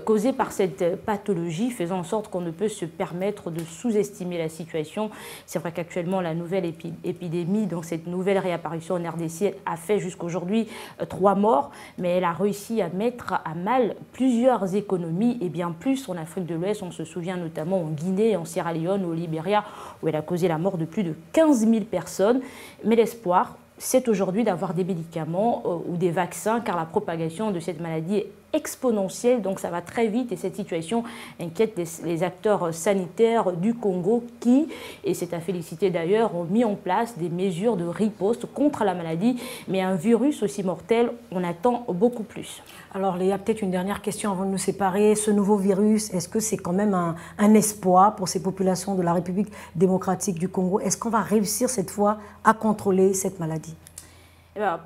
causés par cette pathologie, faisant en sorte qu'on ne peut se permettre de sous-estimer la situation. C'est vrai qu'actuellement, la nouvelle épidémie, donc cette nouvelle réapparition en RDC, a fait jusqu'aujourd'hui 3 morts, mais elle a réussi à mettre à mal plusieurs économies et bien plus en Afrique de l'Ouest. On se souvient notamment en Guinée, en Sierra Leone, au Libéria, où elle a causé la mort de plus de 15 000 personnes. Mais l'espoir, c'est aujourd'hui d'avoir des médicaments ou des vaccins, car la propagation de cette maladie est exponentielle, donc ça va très vite et cette situation inquiète les acteurs sanitaires du Congo qui, et c'est à féliciter d'ailleurs, ont mis en place des mesures de riposte contre la maladie, mais un virus aussi mortel, on attend beaucoup plus. Alors Léa, peut-être une dernière question avant de nous séparer. Ce nouveau virus, est-ce que c'est quand même un espoir pour ces populations de la République démocratique du Congo? Est-ce qu'on va réussir cette fois à contrôler cette maladie?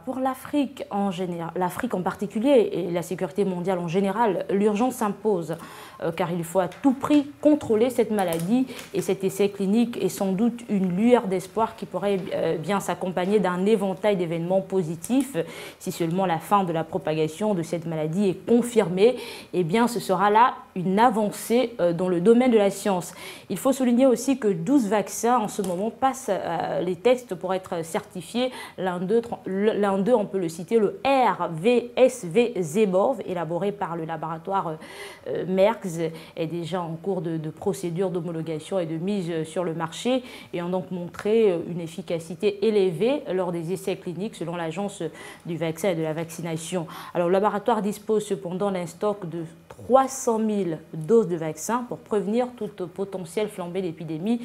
Pour l'Afrique en général, l'Afrique en particulier et la sécurité mondiale en général, l'urgence s'impose car il faut à tout prix contrôler cette maladie et cet essai clinique est sans doute une lueur d'espoir qui pourrait bien s'accompagner d'un éventail d'événements positifs. Si seulement la fin de la propagation de cette maladie est confirmée, eh bien ce sera là une avancée dans le domaine de la science. Il faut souligner aussi que 12 vaccins en ce moment passent les tests pour être certifiés. L'un d'eux, on peut le citer, le RVSV-Zeborv, élaboré par le laboratoire Merck, est déjà en cours de procédure d'homologation et de mise sur le marché et ont donc montré une efficacité élevée lors des essais cliniques selon l'agence du vaccin et de la vaccination. Alors, le laboratoire dispose cependant d'un stock de 300 000 doses de vaccins pour prévenir toute potentielle flambée d'épidémie.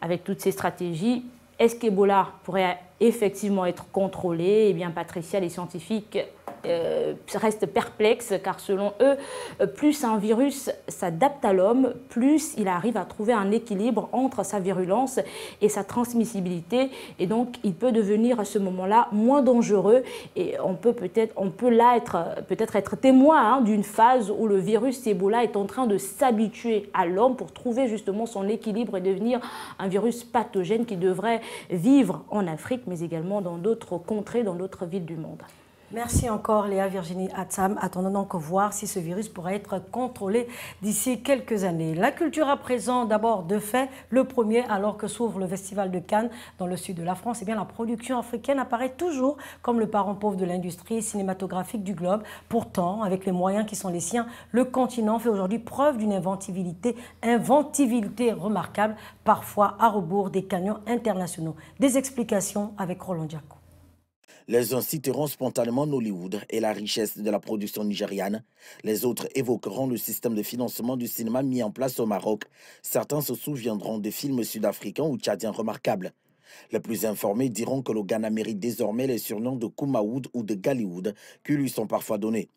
Avec toutes ces stratégies, est-ce qu'Ebola pourrait effectivement être contrôlé? Eh bien, Patricia, les scientifiques restent perplexes car selon eux, plus un virus s'adapte à l'homme, plus il arrive à trouver un équilibre entre sa virulence et sa transmissibilité et donc il peut devenir à ce moment-là moins dangereux et on peut là peut-être être témoin d'une phase où le virus Ebola est en train de s'habituer à l'homme pour trouver justement son équilibre et devenir un virus pathogène qui devrait vivre en Afrique mais également dans d'autres contrées, dans d'autres villes du monde. Merci encore Léa Virginie Atsam. Attendons donc voir si ce virus pourra être contrôlé d'ici quelques années. La culture à présent, d'abord de fait, le premier, alors que s'ouvre le Festival de Cannes dans le sud de la France, eh bien, la production africaine apparaît toujours comme le parent pauvre de l'industrie cinématographique du globe. Pourtant, avec les moyens qui sont les siens, le continent fait aujourd'hui preuve d'une inventivité remarquable, parfois à rebours des canons internationaux. Des explications avec Roland Diaco. Les uns citeront spontanément Nollywood et la richesse de la production nigériane. Les autres évoqueront le système de financement du cinéma mis en place au Maroc. Certains se souviendront des films sud-africains ou tchadiens remarquables. Les plus informés diront que le Ghana mérite désormais les surnoms de Kumawood ou de Gallywood qui lui sont parfois donnés.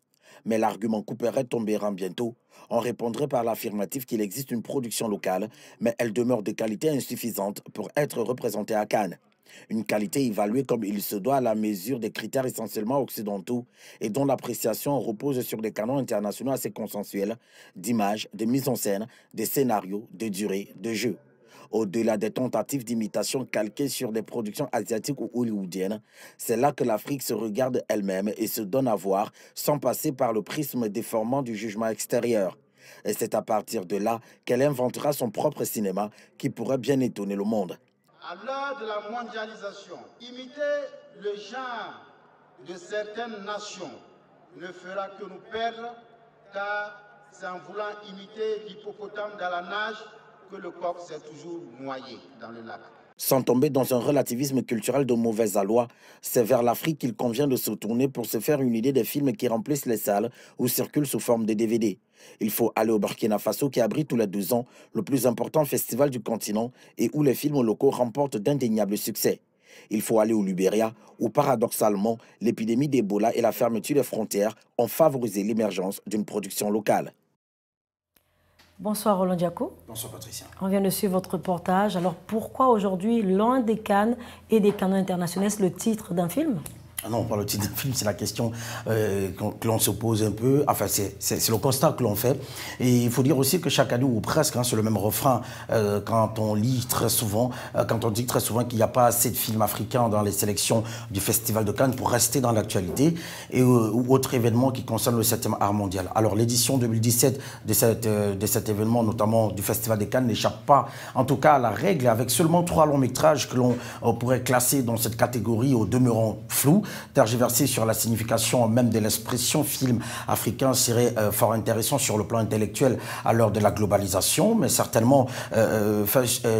Mais l'argument couperait tombera bientôt. On répondrait par l'affirmatif qu'il existe une production locale, mais elle demeure de qualité insuffisante pour être représentée à Cannes. Une qualité évaluée comme il se doit à la mesure des critères essentiellement occidentaux et dont l'appréciation repose sur des canons internationaux assez consensuels d'image, de mise en scène, de scénarios, de durée, de jeu. Au-delà des tentatives d'imitation calquées sur des productions asiatiques ou hollywoodiennes, c'est là que l'Afrique se regarde elle-même et se donne à voir sans passer par le prisme déformant du jugement extérieur. Et c'est à partir de là qu'elle inventera son propre cinéma qui pourrait bien étonner le monde. À l'heure de la mondialisation, imiter le genre de certaines nations ne fera que nous perdre, car c'est en voulant imiter l'hippopotame dans la nage que le coq s'est toujours noyé dans le lac. Sans tomber dans un relativisme culturel de mauvaise aloi, c'est vers l'Afrique qu'il convient de se tourner pour se faire une idée des films qui remplissent les salles ou circulent sous forme de DVD. Il faut aller au Burkina Faso qui abrite tous les 2 ans le plus important festival du continent et où les films locaux remportent d'indéniables succès. Il faut aller au Libéria où, paradoxalement, l'épidémie d'Ebola et la fermeture des frontières ont favorisé l'émergence d'une production locale. Bonsoir Roland Diaco. Bonsoir Patricia. On vient de suivre votre reportage. Alors pourquoi aujourd'hui, loin des Cannes et des canons internationaux, le titre d'un film ? Non, pas le titre d'un film, c'est la question que l'on se pose un peu. Enfin, c'est le constat que l'on fait. Et il faut dire aussi que chaque année, ou presque, c'est le même refrain quand on lit très souvent, quand on dit très souvent qu'il n'y a pas assez de films africains dans les sélections du Festival de Cannes pour rester dans l'actualité et ou autre événement qui concerne le 7e art mondial. Alors, l'édition 2017 de cet événement, notamment du Festival de Cannes, n'échappe pas, en tout cas, à la règle, avec seulement 3 longs métrages que l'on pourrait classer dans cette catégorie au demeurant flou. Tergiverser sur la signification même de l'expression film africain serait fort intéressant sur le plan intellectuel à l'heure de la globalisation, mais certainement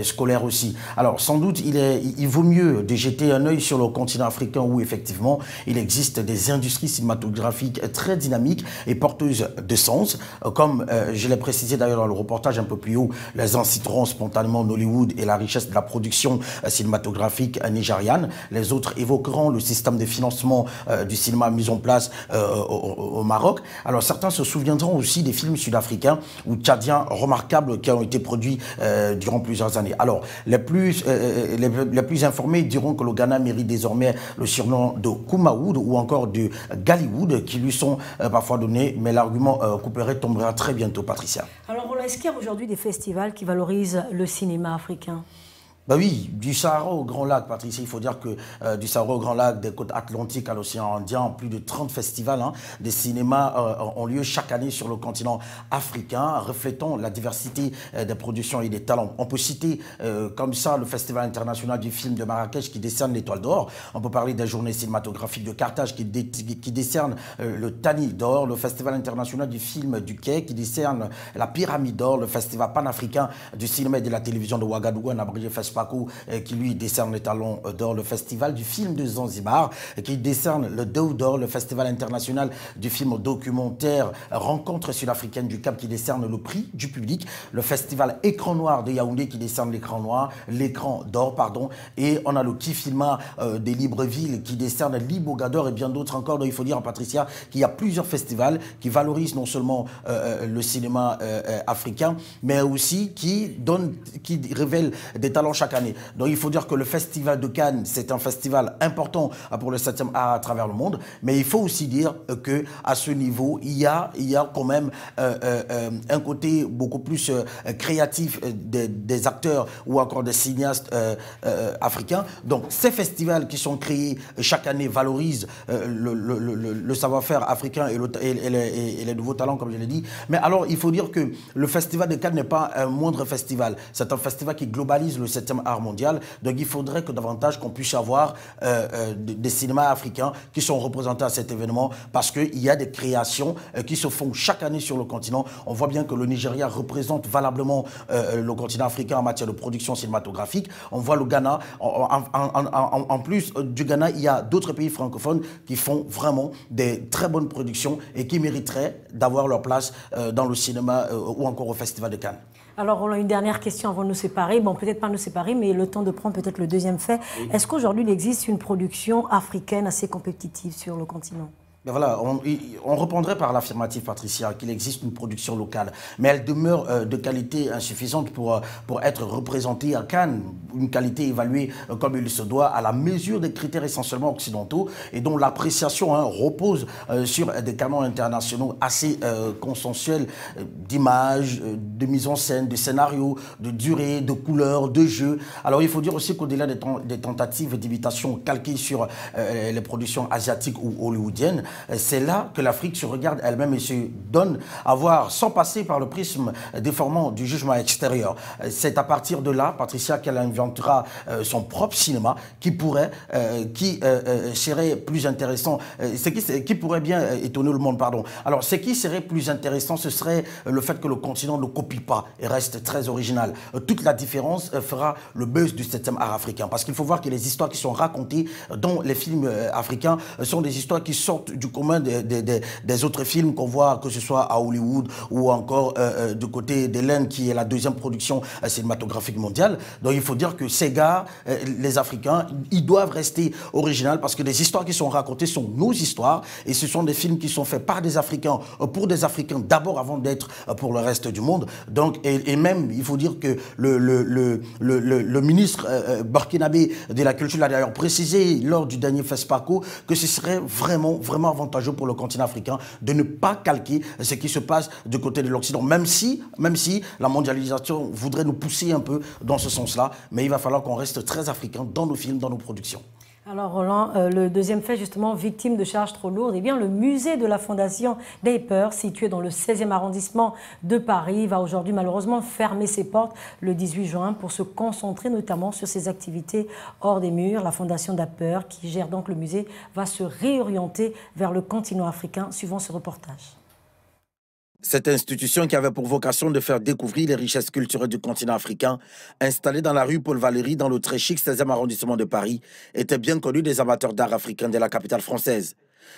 scolaire aussi. Alors sans doute il vaut mieux de jeter un œil sur le continent africain où effectivement il existe des industries cinématographiques très dynamiques et porteuses de sens, comme je l'ai précisé d'ailleurs dans le reportage un peu plus haut, les uns citeront spontanément Nollywood et la richesse de la production cinématographique nigériane, les autres évoqueront le système de financement du cinéma mis en place au Maroc. Alors certains se souviendront aussi des films sud-africains ou tchadiens remarquables qui ont été produits durant plusieurs années. Alors les plus informés diront que le Ghana mérite désormais le surnom de Kumawood ou encore de Gallywood qui lui sont parfois donnés, mais l'argument couperet tombera très bientôt, Patricia. Alors est-ce qu'il y a aujourd'hui des festivals qui valorisent le cinéma africain ? Bah oui, du Sahara au Grand Lac, Patricia, il faut dire que du Sahara au Grand Lac, des côtes atlantiques à l'océan Indien, plus de 30 festivals des cinémas ont lieu chaque année sur le continent africain, reflétant la diversité des productions et des talents. On peut citer comme ça le Festival international du film de Marrakech qui décerne l'Étoile d'Or. On peut parler des journées cinématographiques de Carthage qui décerne le Tani d'Or, le Festival international du film du Quai qui décerne la Pyramide d'Or, le Festival panafricain du cinéma et de la télévision de Ouagadougou, en abrégé FESPACO, qui lui décerne le Talon d'Or, le Festival du film de Zanzibar, qui décerne le Deu d'Or, le Festival international du film documentaire Rencontre sud-africaine du Cap qui décerne le prix du public, le Festival Écran Noir de Yaoundé qui décerne l'écran d'or, pardon, et on a le Kifilma des Libreville qui décerne l'Ibogador et bien d'autres encore. Donc il faut dire, Patricia, qu'il y a plusieurs festivals qui valorisent non seulement le cinéma africain, mais aussi qui révèlent des talents chaque année. Donc il faut dire que le Festival de Cannes, c'est un festival important pour le 7e art à travers le monde, mais il faut aussi dire qu'à ce niveau, il y a quand même un côté beaucoup plus créatif des acteurs ou encore des cinéastes africains. Donc ces festivals qui sont créés chaque année valorisent le savoir-faire africain et les nouveaux talents, comme je l'ai dit. Mais alors, il faut dire que le Festival de Cannes n'est pas un moindre festival. C'est un festival qui globalise le 7e art mondial. Donc il faudrait que davantage qu'on puisse avoir des cinémas africains qui sont représentés à cet événement parce qu'il y a des créations qui se font chaque année sur le continent. On voit bien que le Nigeria représente valablement le continent africain en matière de production cinématographique. On voit le Ghana. En plus du Ghana, il y a d'autres pays francophones qui font vraiment des très bonnes productions et qui mériteraient d'avoir leur place dans le cinéma ou encore au Festival de Cannes. Alors, on a une dernière question avant de nous séparer. Bon, peut-être pas nous séparer, mais le temps de prendre peut-être le deuxième fait. Oui. Est-ce qu'aujourd'hui, il existe une production africaine assez compétitive sur le continent ? Ben voilà, on reprendrait par l'affirmative, Patricia, qu'il existe une production locale, mais elle demeure de qualité insuffisante pour être représentée à Cannes, une qualité évaluée comme il se doit à la mesure des critères essentiellement occidentaux et dont l'appréciation repose sur des canons internationaux assez consensuels d'image, de mise en scène, de scénario, de durée, de couleurs, de jeu. Alors il faut dire aussi qu'au-delà des tentatives d'imitation calquées sur les productions asiatiques ou hollywoodiennes, c'est là que l'Afrique se regarde elle-même et se donne à voir sans passer par le prisme déformant du jugement extérieur. C'est à partir de là, Patricia, qu'elle inventera son propre cinéma qui serait plus intéressant, qui pourrait bien étonner le monde, pardon. Alors, ce qui serait plus intéressant, ce serait le fait que le continent ne copie pas et reste très original. Toute la différence fera le buzz du 7e art africain. Parce qu'il faut voir que les histoires qui sont racontées dans les films africains sont des histoires qui sortent du commun des autres films qu'on voit, que ce soit à Hollywood ou encore du côté de l'Inde, qui est la deuxième production cinématographique mondiale. Donc il faut dire que ces gars, les Africains, ils doivent rester originaux parce que les histoires qui sont racontées sont nos histoires et ce sont des films qui sont faits par des Africains, pour des Africains d'abord avant d'être pour le reste du monde. Donc, et même, il faut dire que le ministre burkinabé de la culture l'a d'ailleurs précisé lors du dernier FESPACO que ce serait vraiment avantageux pour le continent africain de ne pas calquer ce qui se passe du côté de l'Occident, même si la mondialisation voudrait nous pousser un peu dans ce sens-là, mais il va falloir qu'on reste très africain dans nos films, dans nos productions. Alors Roland, le deuxième fait justement, victime de charges trop lourdes, eh bien le musée de la Fondation Dayper, situé dans le 16e arrondissement de Paris, va aujourd'hui malheureusement fermer ses portes le 18 juin pour se concentrer notamment sur ses activités hors des murs. La Fondation Dayper, qui gère donc le musée, va se réorienter vers le continent africain, suivant ce reportage. Cette institution, qui avait pour vocation de faire découvrir les richesses culturelles du continent africain, installée dans la rue Paul-Valéry, dans le très chic 16e arrondissement de Paris, était bien connue des amateurs d'art africains de la capitale française.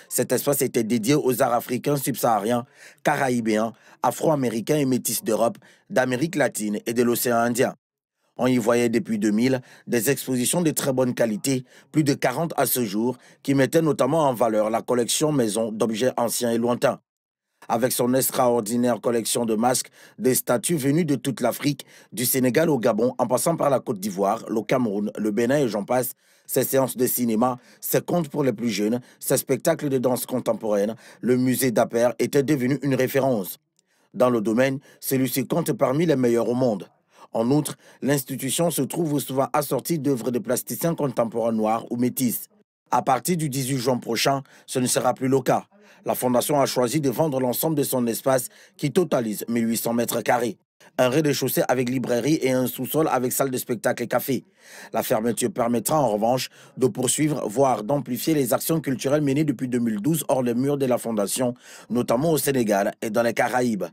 Cet espace était dédié aux arts africains subsahariens, caraïbéens, afro-américains et métis d'Europe, d'Amérique latine et de l'océan Indien. On y voyait depuis 2000 des expositions de très bonne qualité, plus de 40 à ce jour, qui mettaient notamment en valeur la collection maison d'objets anciens et lointains. Avec son extraordinaire collection de masques, des statues venues de toute l'Afrique, du Sénégal au Gabon, en passant par la Côte d'Ivoire, le Cameroun, le Bénin et j'en passe, ces séances de cinéma, ces contes pour les plus jeunes, ces spectacles de danse contemporaine, le musée Dayper était devenu une référence. Dans le domaine, celui-ci compte parmi les meilleurs au monde. En outre, l'institution se trouve souvent assortie d'œuvres de plasticiens contemporains noirs ou métis. À partir du 18 juin prochain, ce ne sera plus le cas. La Fondation a choisi de vendre l'ensemble de son espace qui totalise 1800 mètres carrés. Un rez-de-chaussée avec librairie et un sous-sol avec salle de spectacle et café. La fermeture permettra en revanche de poursuivre, voire d'amplifier les actions culturelles menées depuis 2012 hors les murs de la Fondation, notamment au Sénégal et dans les Caraïbes.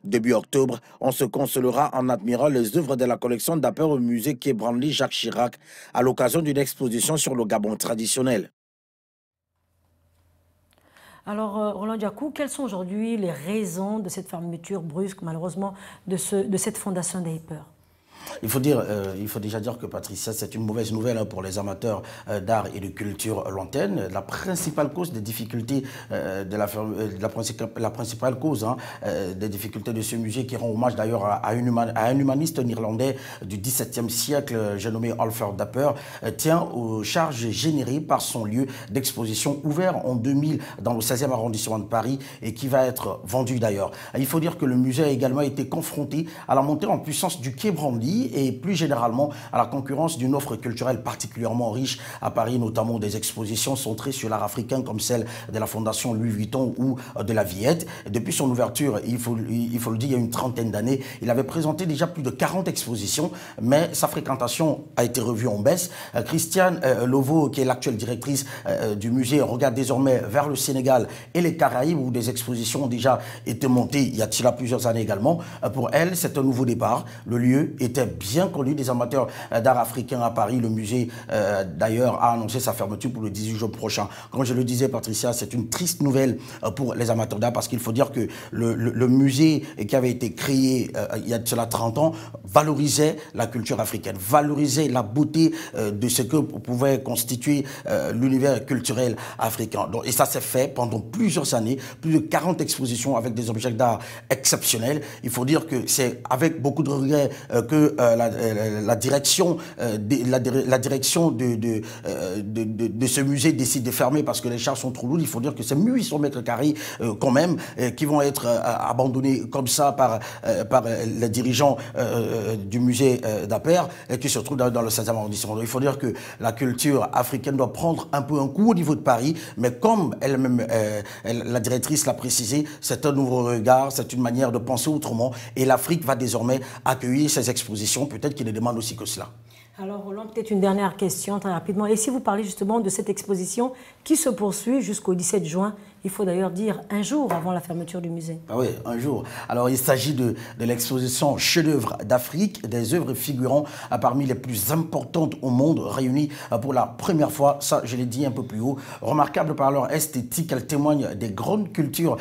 Début octobre, on se consolera en admirant les œuvres de la collection d'Aper au musée Quai Branly Jacques Chirac à l'occasion d'une exposition sur le Gabon traditionnel. Alors, Roland Diakou, quelles sont aujourd'hui les raisons de cette fermeture brusque, malheureusement, de cette fondation d'Aper? Il faut déjà dire que Patricia, c'est une mauvaise nouvelle pour les amateurs d'art et de culture lointaine. La principale cause des difficultés la principale cause des difficultés de ce musée, qui rend hommage d'ailleurs à un humaniste néerlandais du XVIIe siècle, j'ai nommé Alfred Dapper, tient aux charges générées par son lieu d'exposition ouvert en 2000 dans le 16e arrondissement de Paris et qui va être vendu d'ailleurs. Il faut dire que le musée a également été confronté à la montée en puissance du Quai Branly et plus généralement à la concurrence d'une offre culturelle particulièrement riche à Paris, notamment des expositions centrées sur l'art africain comme celle de la Fondation Louis Vuitton ou de la Villette. Depuis son ouverture, il faut le dire, il y a une trentaine d'années, il avait présenté déjà plus de 40 expositions, mais sa fréquentation a été revue en baisse. Christiane Lovo, qui est l'actuelle directrice du musée, regarde désormais vers le Sénégal et les Caraïbes où des expositions ont déjà été montées il y a de cela plusieurs années également. Pour elle, c'est un nouveau départ. Le lieu était bien connu des amateurs d'art africain à Paris. Le musée, d'ailleurs, a annoncé sa fermeture pour le 18 juin prochain. Comme je le disais, Patricia, c'est une triste nouvelle pour les amateurs d'art parce qu'il faut dire que le musée qui avait été créé il y a de cela 30 ans valorisait la culture africaine, valorisait la beauté de ce que pouvait constituer l'univers culturel africain. Donc, et ça s'est fait pendant plusieurs années, plus de 40 expositions avec des objets d'art exceptionnels. Il faut dire que c'est avec beaucoup de regrets que la direction de ce musée décide de fermer parce que les charges sont trop lourdes. Il faut dire que c'est 1800 mètres carrés quand même qui vont être abandonnés comme ça par les dirigeants du musée d'Aper qui se trouve dans le 16e arrondissement. Donc, il faut dire que la culture africaine doit prendre un peu un coup au niveau de Paris, mais comme elle-même, la directrice l'a précisé, c'est un nouveau regard, c'est une manière de penser autrement et l'Afrique va désormais accueillir ces expositions, peut-être qu'il ne demande aussi que cela. Alors Roland, peut-être une dernière question très rapidement. Et si vous parlez justement de cette exposition qui se poursuit jusqu'au 17 juin, il faut d'ailleurs dire un jour avant la fermeture du musée. Ah oui, un jour. Alors il s'agit de l'exposition Chefs-d'œuvre d'Afrique, des œuvres figurant parmi les plus importantes au monde, réunies pour la première fois, ça je l'ai dit un peu plus haut. Remarquable par leur esthétique, elles témoignent des grandes cultures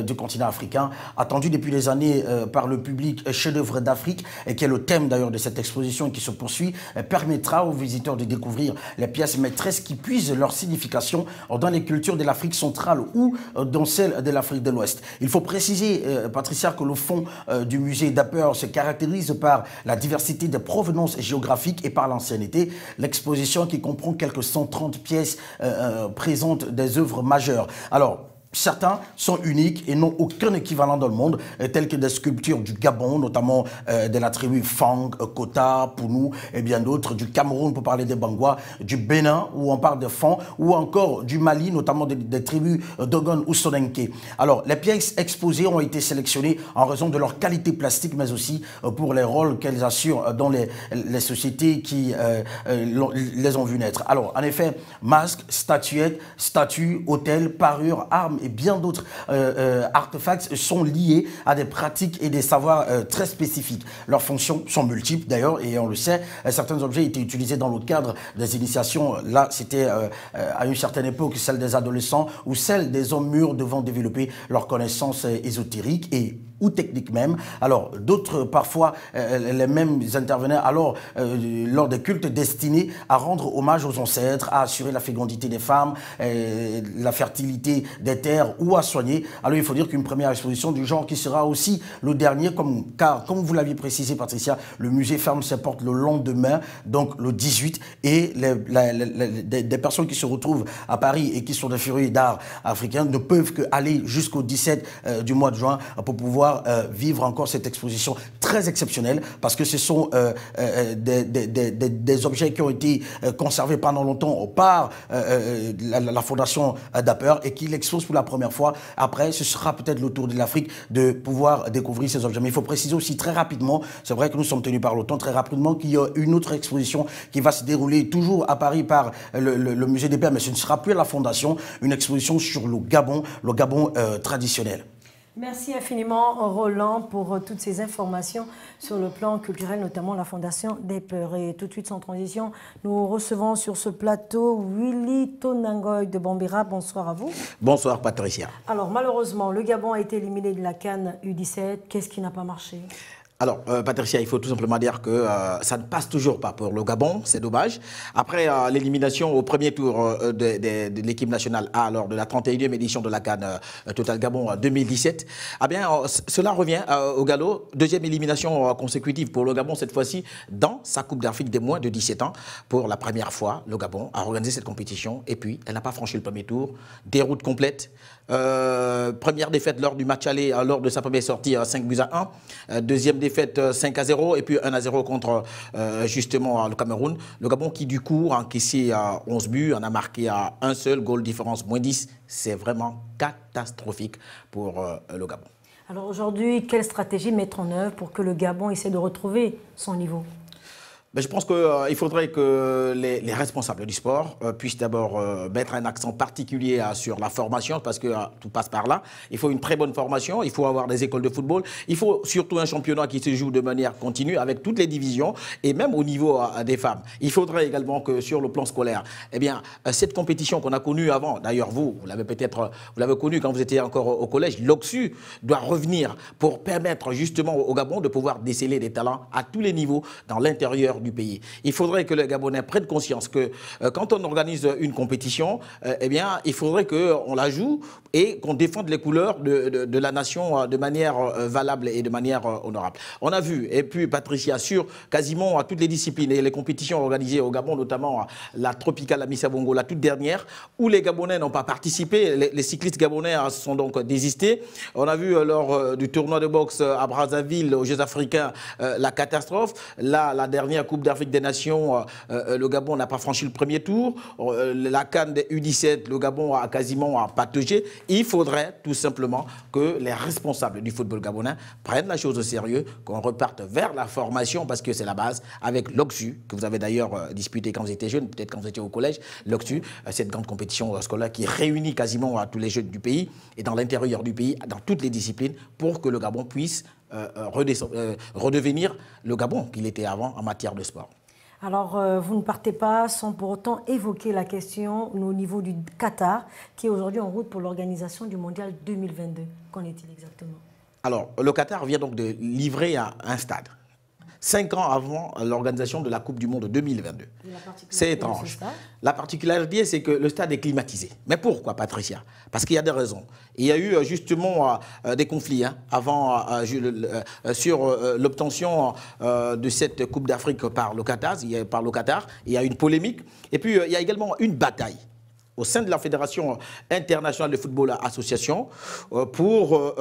du continent africain, attendues depuis des années par le public. Chefs-d'œuvre d'Afrique, qui est le thème d'ailleurs de cette exposition qui se poursuit, permettra aux visiteurs de découvrir les pièces maîtresses qui puisent leur signification dans les cultures de l'Afrique centrale ou dans celle de l'Afrique de l'Ouest. Il faut préciser, Patricia, que le fond du musée d'Aper se caractérise par la diversité des provenances géographiques et par l'ancienneté. L'exposition, qui comprend quelques 130 pièces, présente des œuvres majeures. Alors, certains sont uniques et n'ont aucun équivalent dans le monde, tels que des sculptures du Gabon, notamment de la tribu Fang, Kota, Pounou et bien d'autres, du Cameroun pour parler des Bangwa, du Bénin où on parle de Fan, ou encore du Mali, notamment des tribus Dogon ou Soninké. Alors, les pièces exposées ont été sélectionnées en raison de leur qualité plastique, mais aussi pour les rôles qu'elles assurent dans les sociétés qui les ont vues naître. Alors, en effet, masques, statuettes, statues, hôtels, parures, armes et bien d'autres artefacts sont liés à des pratiques et des savoirs très spécifiques. Leurs fonctions sont multiples d'ailleurs, et on le sait, certains objets étaient utilisés dans le cadre des initiations. Là, c'était à une certaine époque celle des adolescents ou celle des hommes mûrs devant développer leurs connaissances ésotériques et ou techniques même. Alors, d'autres, parfois, les mêmes intervenaient alors lors des cultes destinés à rendre hommage aux ancêtres, à assurer la fécondité des femmes, la fertilité des terres ou à soigner. Alors, il faut dire qu'une première exposition du genre qui sera aussi le dernier, car, comme vous l'aviez précisé, Patricia, le musée ferme ses portes le lendemain, donc le 18, et des personnes qui se retrouvent à Paris et qui sont des férus d'art africains ne peuvent qu'aller jusqu'au 17 du mois de juin pour pouvoir pouvoir vivre encore cette exposition très exceptionnelle, parce que ce sont des objets qui ont été conservés pendant longtemps par la fondation Dapper et qui l'expose pour la première fois. Après, ce sera peut-être le tour de l'Afrique de pouvoir découvrir ces objets. Mais il faut préciser aussi très rapidement, c'est vrai que nous sommes tenus par l'OTAN, très rapidement qu'il y a une autre exposition qui va se dérouler toujours à Paris par le musée des Pères, mais ce ne sera plus à la Fondation, une exposition sur le Gabon traditionnel. Merci infiniment Roland pour toutes ces informations sur le plan culturel, notamment la Fondation des Peurs. Et tout de suite sans transition, nous recevons sur ce plateau Willy Tonangoy de Bambira. Bonsoir à vous. Bonsoir Patricia. Alors malheureusement, le Gabon a été éliminé de la CAN U17. Qu'est-ce qui n'a pas marché ? Alors, Patricia, il faut tout simplement dire que ça ne passe toujours pas pour le Gabon, c'est dommage. Après l'élimination au premier tour de l'équipe nationale A lors de la 31e édition de la CAN Total Gabon 2017, eh bien, cela revient au galop. Deuxième élimination consécutive pour le Gabon, cette fois-ci dans sa Coupe d'Afrique des moins de 17 ans. Pour la première fois, le Gabon a organisé cette compétition et puis elle n'a pas franchi le premier tour. Déroute complète. Première défaite lors du match aller, lors de sa première sortie, 5-1. Deuxième défaite 5-0 et puis 1-0 contre justement le Cameroun. Le Gabon qui du coup a encaissé 11 buts, en a marqué un seul, goal différence moins 10. C'est vraiment catastrophique pour le Gabon. Alors aujourd'hui, quelle stratégie mettre en œuvre pour que le Gabon essaie de retrouver son niveau ? Mais je pense qu'il faudrait que les responsables du sport puissent d'abord mettre un accent particulier sur la formation, parce que tout passe par là. Il faut une très bonne formation, il faut avoir des écoles de football, il faut surtout un championnat qui se joue de manière continue avec toutes les divisions et même au niveau des femmes. Il faudrait également que sur le plan scolaire, eh bien, cette compétition qu'on a connue avant, d'ailleurs vous l'avez connue quand vous étiez encore au collège, l'OCSU doit revenir pour permettre justement au Gabon de pouvoir déceler des talents à tous les niveaux dans l'intérieur du pays. Il faudrait que les Gabonais prennent conscience que quand on organise une compétition, eh bien, il faudrait qu'on la joue et qu'on défende les couleurs de la nation de manière valable et de manière honorable. On a vu, et puis Patricia, sur quasiment toutes les disciplines et les compétitions organisées au Gabon, notamment la Tropicale Amissa Bongo, la toute dernière, où les Gabonais n'ont pas participé, les cyclistes gabonais sont donc désistés. On a vu lors du tournoi de boxe à Brazzaville, aux Jeux Africains, la catastrophe. Là, la dernière Coupe d'Afrique des Nations, le Gabon n'a pas franchi le premier tour. La CAN des U17, le Gabon a quasiment pataugé. Il faudrait tout simplement que les responsables du football gabonais prennent la chose au sérieux, qu'on reparte vers la formation, parce que c'est la base, avec l'OCSU, que vous avez d'ailleurs disputé quand vous étiez jeune, peut-être quand vous étiez au collège. L'OCSU, cette grande compétition scolaire qui réunit quasiment tous les jeunes du pays et dans l'intérieur du pays, dans toutes les disciplines, pour que le Gabon puisse redevenir le Gabon qu'il était avant en matière de sport. Alors, vous ne partez pas sans pour autant évoquer la question au niveau du Qatar, qui est aujourd'hui en route pour l'organisation du Mondial 2022. Qu'en est-il exactement? Alors, le Qatar vient donc de livrer un stade 5 ans avant l'organisation de la Coupe du Monde 2022. C'est étrange. La particularité, c'est que le stade est climatisé. Mais pourquoi, Patricia? Parce qu'il y a des raisons. Il y a eu justement des conflits avant sur l'obtention de cette Coupe d'Afrique par le Qatar. Il y a une polémique. Et puis, il y a également une bataille au sein de la Fédération internationale de football association pour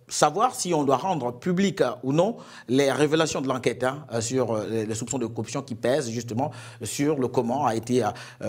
savoir si on doit rendre public ou non les révélations de l'enquête sur les soupçons de corruption qui pèsent justement sur le comment a été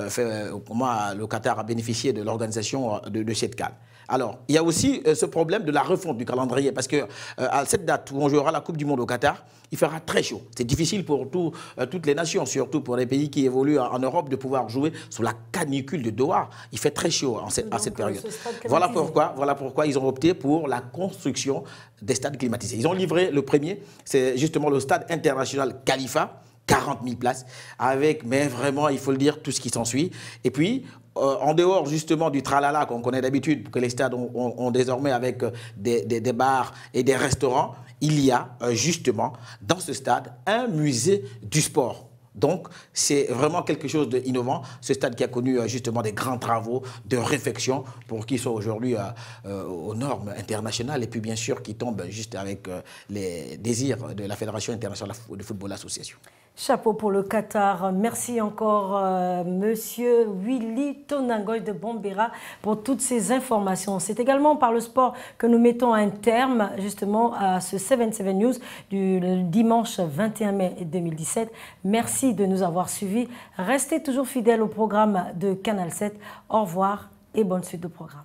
fait, comment le Qatar a bénéficié de l'organisation de cette CAN. Alors, il y a aussi ce problème de la refonte du calendrier, parce que à cette date où on jouera la Coupe du Monde au Qatar, il fera très chaud. C'est difficile pour toutes les nations, surtout pour les pays qui évoluent en Europe, de pouvoir jouer sous la canicule de Doha. Il fait très chaud à cette période. Voilà pourquoi ils ont opté pour la construction des stades climatisés. Ils ont livré le premier, c'est justement le stade international Khalifa, 40 000 places, avec, mais vraiment, il faut le dire, tout ce qui s'ensuit. Et puis, en dehors justement du tralala qu'on connaît d'habitude, que les stades ont désormais avec des bars et des restaurants, il y a justement dans ce stade un musée du sport. Donc, c'est vraiment quelque chose d'innovant. Ce stade qui a connu justement des grands travaux de réflexion pour qu'il soit aujourd'hui aux normes internationales et puis bien sûr qui tombe juste avec les désirs de la Fédération internationale de football association. Chapeau pour le Qatar. Merci encore, Monsieur Willy Tonangoy de Bombera, pour toutes ces informations. C'est également par le sport que nous mettons un terme, justement, à ce 77 News du dimanche 21 mai 2017. Merci de nous avoir suivis. Restez toujours fidèles au programme de Canal 7. Au revoir et bonne suite de programme.